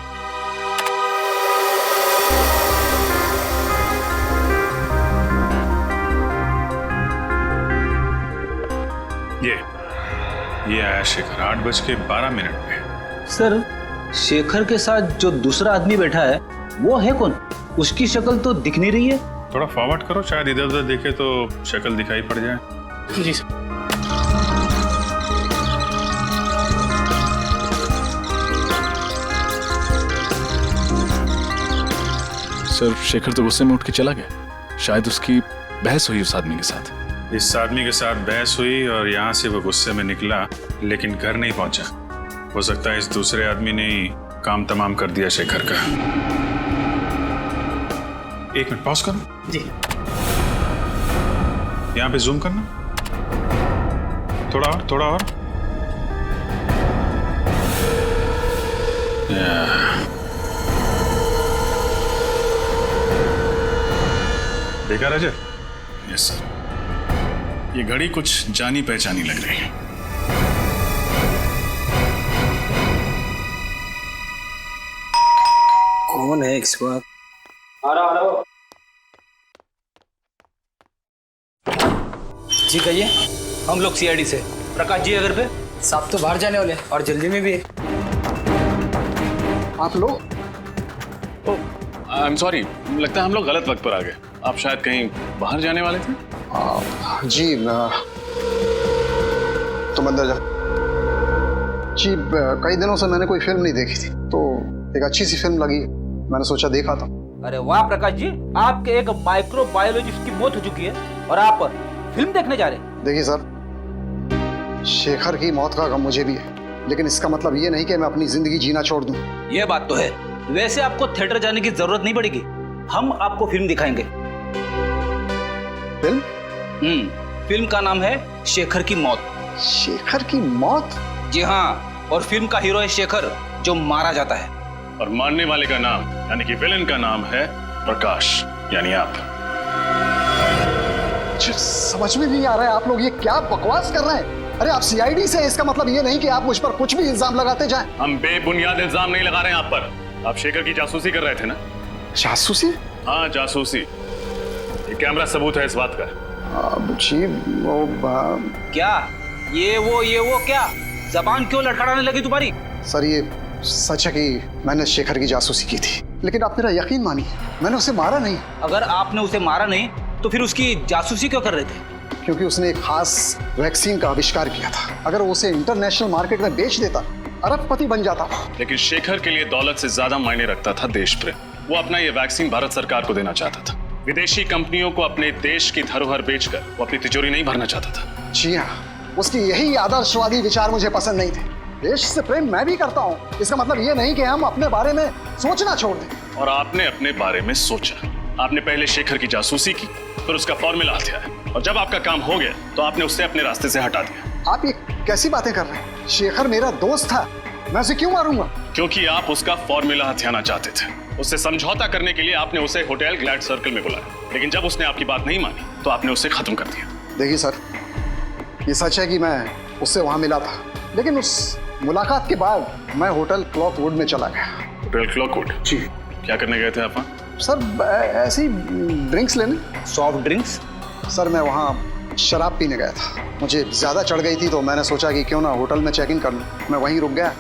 ये आया शेखर 8:12 पे। सर शेखर के साथ जो दूसरा आदमी बैठा है वो है कौन? उसकी शक्ल तो दिख नहीं रही है। थोड़ा फॉरवर्ड करो, शायद इधर उधर देखे तो शक्ल दिखाई पड़ जाए। जी सर। सर शेखर तो गुस्से में उठ के चला गया, शायद उसकी बहस हुई उस आदमी के साथ। इस आदमी के साथ बहस हुई और यहाँ से वो गुस्से में निकला, लेकिन घर नहीं पहुंचा। हो सकता है इस दूसरे आदमी ने ही काम तमाम कर दिया शेखर का। 1 मिनट पॉज करो। जी। यहाँ पे जूम करना, थोड़ा और। देखा रजत? यस सर, ये घड़ी कुछ जानी पहचानी लग रही है। कौन है इस वक्त? आ रहा। जी कहिए। हम लोग CID से। प्रकाश जी अगर पे साहब तो बाहर जाने वाले और जल्दी में भी है। आप लोग आई एम सॉरी, लगता है हम लोग गलत वक्त पर आ गए। आप शायद कहीं बाहर जाने वाले थे। जी तुम अंदर जाओ। जी कई दिनों से मैंने कोई फिल्म नहीं देखी थी, तो एक अच्छी सी फिल्म लगी, मैंने सोचा देखा था। अरे वाह प्रकाश जी, आपके एक माइक्रोबायोलॉजिस्ट की मौत हो चुकी है और आप फिल्म देखने जा रहे हैं। देखिए सर, शेखर की मौत का गम मुझे भी है, लेकिन इसका मतलब ये नहीं कि मैं अपनी जिंदगी जीना छोड़ दूं। ये बात तो है। वैसे आपको थिएटर जाने की जरूरत नहीं पड़ेगी, हम आपको फिल्म दिखाएंगे। फिल्म? फिल्म का नाम है शेखर की मौत। शेखर की मौत? जी हाँ, और फिल्म का हीरो है शेखर, जो मारा जाता है। और मारने वाले का नाम यानी कि विलेन का नाम है प्रकाश, यानी आप। समझ में नहीं आ रहा है, आप लोग ये क्या बकवास कर रहे हैं? अरे आप सीआईडी से, इसका मतलब ये नहीं कि आप मुझ पर कुछ भी इल्जाम लगाते जाएं। हम बेबुनियाद इल्जाम नहीं लगा रहे हैं आप पर। आप शेखर की जासूसी कर रहे थे ना? जासूसी? हाँ जासूसी। ये कैमरा सबूत है इस बात का। जी वो क्या ये वो क्या जबान क्यों लड़खड़ाने लगी तुम्हारी? सर ये सच है कि मैंने शेखर की जासूसी की थी, लेकिन आप मेरा यकीन मानिए, मैंने उसे मारा नहीं। अगर आपने उसे मारा नहीं तो फिर उसकी जासूसी क्यों कर रहे थे? क्योंकि उसने एक खास वैक्सीन का आविष्कार किया था। अगर वो उसे इंटरनेशनल मार्केट में बेच देता, अरबपति बन जाता। लेकिन शेखर के लिए दौलत से ज्यादा मायने रखता था देश प्रेम। वो अपना ये वैक्सीन भारत सरकार को देना चाहता था। विदेशी कंपनियों को अपने देश की धरोहर बेचकर वो अपनी तिजोरी नहीं भरना चाहता था। जी हाँ, उसकी यही आदर्शवादी विचार मुझे पसंद नहीं थे। देश से प्रेम मैं भी करता हूँ, इसका मतलब ये नहीं कि हम अपने बारे में सोचना छोड़ दें। और आपने अपने बारे में सोचा। आपने पहले शेखर की जासूसी की, फिर उसका फॉर्मूला हथियाया, और जब आपका काम हो गया तो आपने उससे अपने रास्ते से हटा दिया। आप ये कैसी बातें कर रहे हैं? शेखर मेरा दोस्त था, मैं उसे क्यों मारूंगा? क्योंकि आप उसका फॉर्मूला हथियाना चाहते थे। उससे समझौता करने के लिए आपने उसे होटल ग्लैड सर्कल में बुलाया, लेकिन जब उसने आपकी बात नहीं मानी तो आपने उसे खत्म कर दिया। देखिए सर, ये सच है कि मैं उससे वहां मिला था, लेकिन उस मुलाकात के बाद मैं होटल क्लॉकवुड में चला गया। होटल क्लॉकवुड? जी। क्या करने गए थे आप? सर ऐसे ही ड्रिंक्स लेने। Soft drinks? सर मैं वहाँ शराब पीने गया था, मुझे ज्यादा चढ़ गई थी तो मैंने सोचा कि क्यों ना होटल में चेक इन कर लूं। मैं वहीं रुक गया,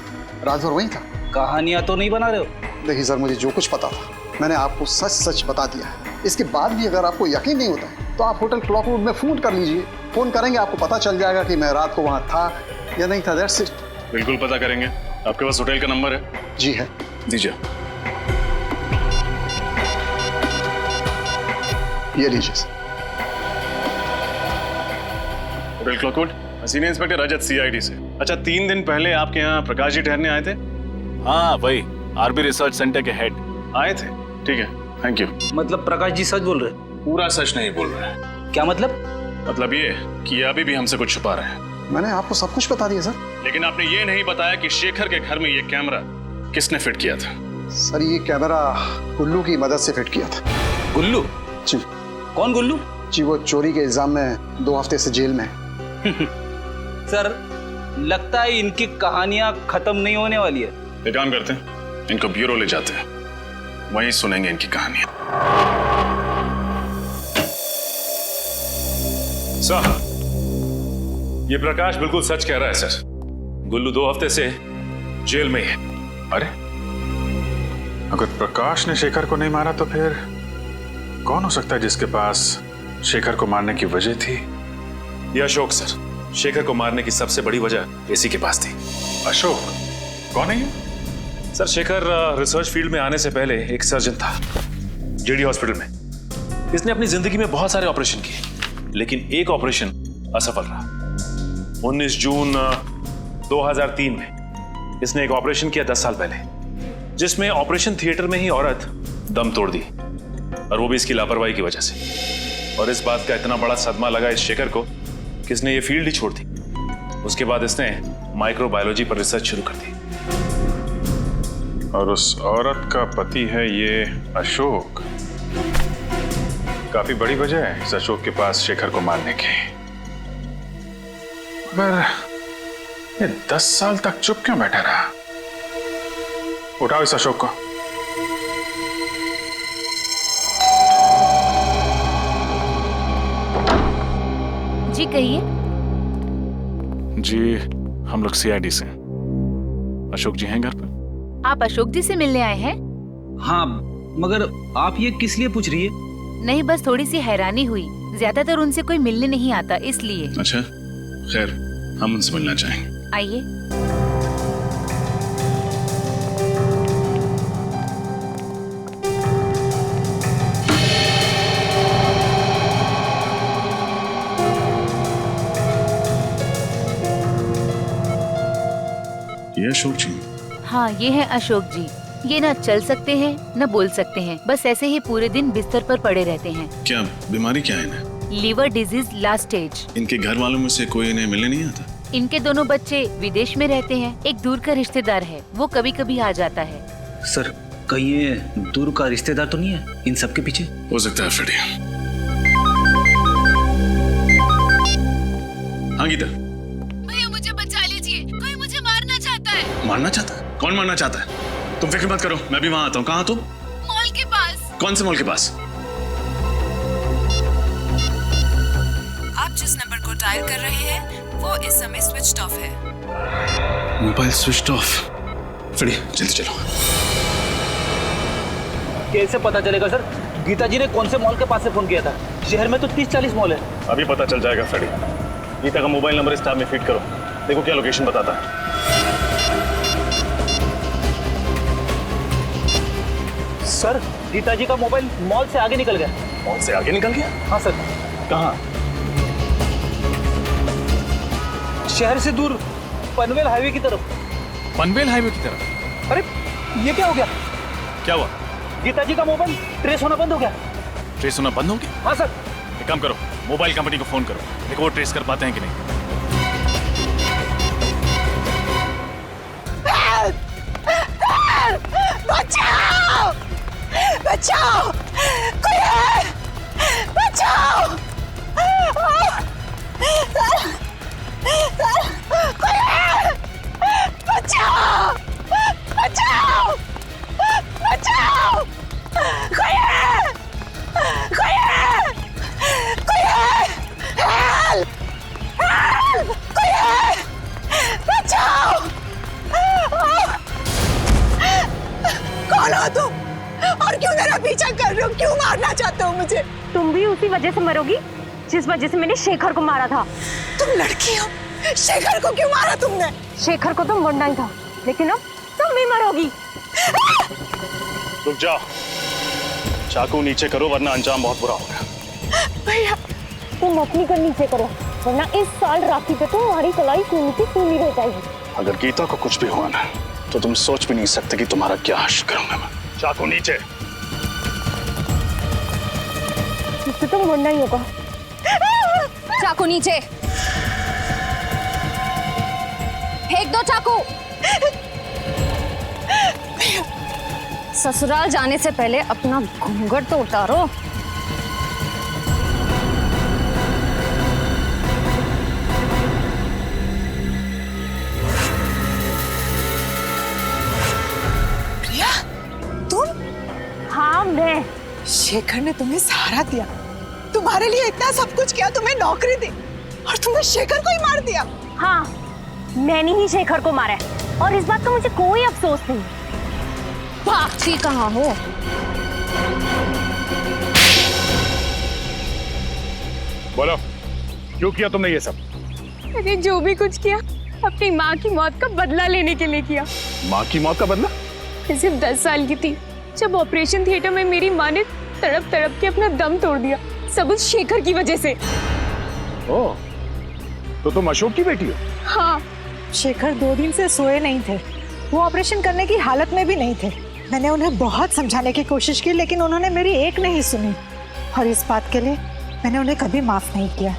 रात भर वहीं था। कहानियां तो नहीं बना रहे हो? देखिए सर, मुझे जो कुछ पता था मैंने आपको सच सच बता दिया है। इसके बाद भी अगर आपको यकीन नहीं होता है तो आप होटल क्लॉकवुड में फोन कर लीजिए। फोन करेंगे, आपको पता चल जाएगा कि मैं रात को वहाँ था या नहीं था। That's it. बिल्कुल पता करेंगे। आपके पास होटल का नंबर है? जी है। दीजिए। ये लीजिए सर। होटल क्लॉकवुड, सीनियर इंस्पेक्टर रजत, सीआईडी से। अच्छा, 3 दिन पहले आपके यहाँ प्रकाश जी ठहरने आए थे? हाँ वही, आरबी रिसर्च सेंटर के हेड आए थे। ठीक है, थैंक यू। मतलब प्रकाश जी सच बोल रहे? पूरा सच नहीं बोल रहे। क्या मतलब? मतलब ये कि ये अभी भी हमसे कुछ छुपा रहे हैं। मैंने आपको सब कुछ बता दिया सर। लेकिन आपने ये नहीं बताया कि शेखर के घर में ये कैमरा किसने फिट किया था? सर ये कैमरा गुल्लू की मदद से फिट किया था। गुल्लू? जी। कौन गुल्लू? जी वो चोरी के इल्जाम में 2 हफ्ते से जेल में है। सर लगता है इनकी कहानियां खत्म नहीं होने वाली है। एक काम करते हैं, इनको ब्यूरो ले जाते हैं, वहीं सुनेंगे इनकी कहानियां। साहब, ये प्रकाश बिल्कुल सच कह रहा है सर। गुल्लू 2 हफ्ते से जेल में ही है। अरे अगर प्रकाश ने शेखर को नहीं मारा तो फिर कौन हो सकता है जिसके पास शेखर को मारने की वजह थी? ये अशोक सर, शेखर को मारने की सबसे बड़ी वजह इसी के पास थी। अशोक? कौन है ये? सर शेखर रिसर्च फील्ड में आने से पहले एक सर्जन था जेडी हॉस्पिटल में। इसने अपनी जिंदगी में बहुत सारे ऑपरेशन किए, लेकिन एक ऑपरेशन असफल रहा। 19 जून 2003 में इसने एक ऑपरेशन किया 10 साल पहले, जिसमें ऑपरेशन थिएटर में ही औरत दम तोड़ दी, और वो भी इसकी लापरवाही की वजह से। और इस बात का इतना बड़ा सदमा लगा इस शेखर को कि इसने ये फील्ड ही छोड़ दी। उसके बाद इसने माइक्रोबायोलॉजी पर रिसर्च शुरू कर दी। और उस औरत का पति है ये अशोक। काफी बड़ी वजह है इस अशोक के पास शेखर को मारने की। पर ये 10 साल तक चुप क्यों बैठा रहा? उठाओ इस अशोक को। जी कहिए। जी हम लोग सीआईडी से। अशोक जी हैं घर पर? आप अशोक जी से मिलने आए हैं? हाँ, मगर आप ये किस लिए पूछ रही है? नहीं, बस थोड़ी सी हैरानी हुई। ज्यादातर उनसे कोई मिलने नहीं आता, इसलिए। अच्छा, खैर हम उनसे मिलना चाहेंगे। आइए। ये अशोक जी? हाँ, ये है अशोक जी। ये ना चल सकते हैं न बोल सकते हैं, बस ऐसे ही पूरे दिन बिस्तर पर पड़े रहते हैं। क्या बीमारी क्या है इन्हें? Liver disease last stage. इनके घर वालों में से कोई इन्हें मिलने नहीं आता? इनके दोनों बच्चे विदेश में रहते हैं। एक दूर का रिश्तेदार है, वो कभी कभी आ जाता है। सर, कहीं ये दूर का रिश्तेदार तो नहीं है इन सब के पीछे? हो सकता है फ्रेडी। हाँ गीता। भैया मुझे बचा लीजिए, कोई मुझे मारना चाहता है। मारना चाहता है? कौन मारना चाहता है? तुम फिक्र मत करो, मैं भी वहां आता हूँ। कहाँ तुम? मॉल के पास। कौन से मॉल के पास? आप जिस नंबर को डायल कर रहे हैं वो इस समय स्विच ऑफ है। Mobile switch off. फ्रेडी जल्दी चलो। कैसे पता चलेगा सर? गीता जी ने कौन से मॉल के पास से फोन किया था? शहर में तो 30-40 मॉल है। अभी पता चल जाएगा फ्रेडी। गीता का मोबाइल नंबर इस टैब में फीड करो, देखो क्या लोकेशन बताता है। सर, गीता जी का मोबाइल मॉल से आगे निकल गया। मॉल से आगे निकल गया? हाँ सर। कहाँ? शहर से दूर, पनवेल हाईवे की तरफ। पनवेल हाईवे की तरफ? अरे ये क्या हो गया? क्या हुआ? गीता जी का मोबाइल ट्रेस होना बंद हो गया। ट्रेस होना बंद हो गया? हाँ सर। एक काम करो, मोबाइल कंपनी को फोन करो, देखो वो ट्रेस कर पाते हैं कि नहीं। बचाओ! बचाओ! कोई है! बचाओ! कोई है! बचाओ! बचाओ! बचाओ! कोई है! कोई है! कोई है! हेल्प! हेल्प! कोई है! बचाओ! कौन हो तुम? और क्यों मेरा पीछा कर रहे हो? क्यों मारना चाहते हो मुझे? तुम भी उसी वजह से मरोगी जिस वजह से मैंने शेखर को मारा था। तुम लड़की हो, शेखर को क्यों मारा तुमने? शेखर को तो मरना ही था, लेकिन अब तुम भी मरोगी। रुक जाओ, चाकू नीचे करो वरना अंजाम बहुत बुरा होगा। भैया, तुम अपनी कर नीचे करो, वरना इस साल राखी पे तुम्हारी कलाई खूनी की खूनी रह जाएगी। अगर गीता को कुछ भी हुआ ना तो तुम सोच भी नहीं सकते कि तुम्हारा क्या हश्र करूंगा मैं। चाकू नीचे। इससे तो मरना ही होगा। चाकू नीचे। फेंक दो चाकू। ससुराल जाने से पहले अपना घूंघट तो उतारो। प्रिया, तुम? हाँ मैं। शेखर ने तुम्हें सहारा दिया, तुम्हारे लिए इतना सब कुछ किया, तुम्हें नौकरी दी, और तुमने शेखर को ही मार दिया। हाँ, मैंने ही शेखर को मारा है और इस बात का मुझे कोई अफसोस नहीं। भागती कहाँ हो? बोलो, क्यों किया तुमने ये सब? मैंने जो भी कुछ किया अपनी माँ की मौत का बदला लेने के लिए किया। माँ की मौत का बदला? मैं सिर्फ 10 साल की थी जब ऑपरेशन थिएटर में मेरी माँ ने तड़प तड़प के अपना दम तोड़ दिया, सब उस शेखर की वजह से। ओह, तो तुम अशोक की बेटी हो? हाँ। शेखर 2 दिन से सोए नहीं थे, वो ऑपरेशन करने की हालत में भी नहीं थे। मैंने उन्हें बहुत समझाने की कोशिश की, लेकिन उन्होंने मेरी एक नहीं सुनी, और इस बात के लिए मैंने उन्हें कभी माफ नहीं किया।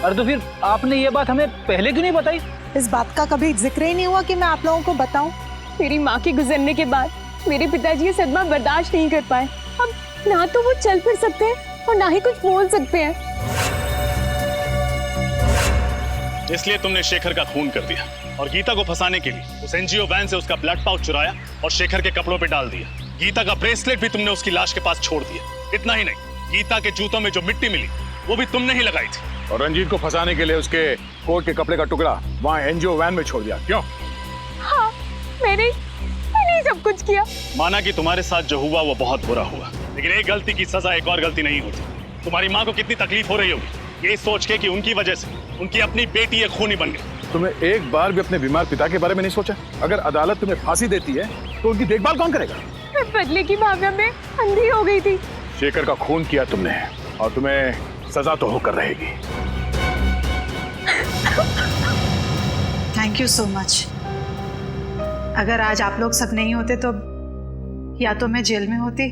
अरे तो फिर आपने ये बात हमें पहले क्यों नहीं बताई? इस बात का कभी जिक्र ही नहीं हुआ कि मैं आप लोगों को बताऊं। मेरी माँ के गुजरने के बाद मेरे पिताजी ये सदमा बर्दाश्त नहीं कर पाए। अब ना तो वो चल फिर सकते हैं और ना ही कुछ बोल सकते हैं। इसलिए तुमने शेखर का खून कर दिया और गीता को फंसाने के लिए उस एनजीओ वैन से उसका ब्लड पाउच चुराया और शेखर के कपड़ों पे डाल दिया। गीता का ब्रेसलेट भी तुमने उसकी लाश के पास छोड़ दिया। इतना ही नहीं, गीता के जूतों में जो मिट्टी मिली वो भी तुमने ही लगाई थी। और रंजीत को फंसाने के लिए उसके कोट के कपड़े का टुकड़ा वहाँ एनजीओ वैन में छोड़ दिया। क्यों? हाँ, मैंने सब कुछ किया। माना कि तुम्हारे साथ जो हुआ वो बहुत बुरा हुआ, लेकिन एक गलती की सजा एक और गलती नहीं होती। तुम्हारी माँ को कितनी तकलीफ हो रही होगी ये सोच के कि उनकी वजह से उनकी अपनी बेटी एक खूनी बन गई। तुम्हें एक बार भी अपने बीमार पिता के बारे में नहीं सोचा? अगर अदालत तुम्हें फांसी देती है तो उनकी देखभाल कौन करेगा? बदले की भावना में अंधी हो गई थी। शेखर का खून किया तुमने और तुम्हें सजा तो होकर रहेगी। Thank you so much. अगर आज आप लोग सब नहीं होते तो या तो मैं जेल में होती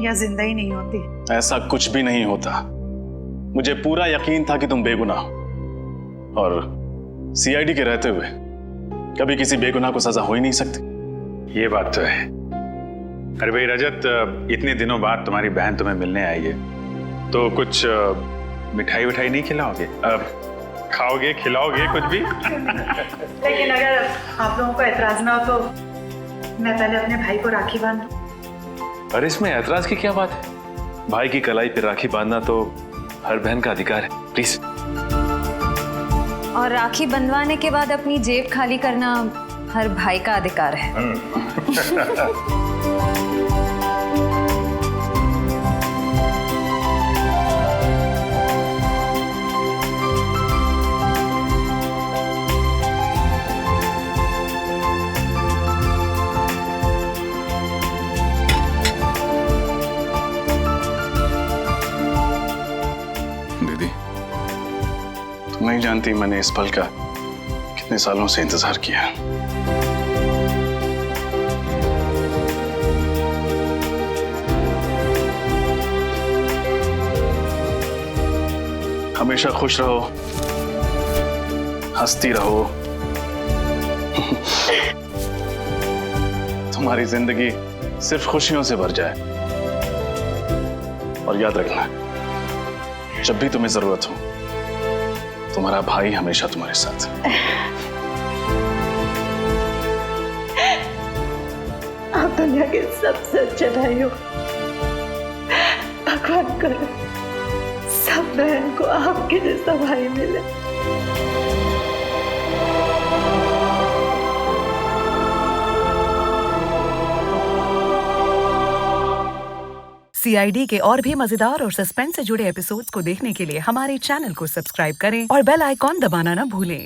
या जिंदा ही नहीं होती। ऐसा कुछ भी नहीं होता। मुझे पूरा यकीन था कि तुम बेगुनाह हो, और सीआईडी के रहते हुए कभी किसी बेगुनाह को सजा हो ही नहीं सकती। ये बात तो है। अरे भाई रजत, इतने दिनों बाद तुम्हारी बहन तुम्हें मिलने आई है, तो कुछ मिठाई विठाई नहीं खिलाओगे? खाओगे, खिलाओगे कुछ भी? लेकिन अगर आप लोगों को एतराज ना हो तो मैं पहले अपने भाई को राखी बांधूं। अरे इसमें ऐतराज की क्या बात है? भाई की कलाई पर राखी बांधना तो हर बहन का अधिकार है। प्लीज। और राखी बंधवाने के बाद अपनी जेब खाली करना हर भाई का अधिकार है। दीदी, तुम नहीं जानती मैंने इस पल का कितने सालों से इंतजार किया। हमेशा खुश रहो, हंसती रहो। तुम्हारी जिंदगी सिर्फ खुशियों से भर जाए। और याद रखना, जब भी तुम्हें जरूरत हो तुम्हारा भाई हमेशा तुम्हारे साथ है। आप दुनिया के सबसे अच्छे भाई हो। भगवान करे सब बहन को आपके जैसा भाई मिले। सीआईडी के और भी मजेदार और सस्पेंस से जुड़े एपिसोड्स को देखने के लिए हमारे चैनल को सब्सक्राइब करें और बेल आइकॉन दबाना ना भूलें।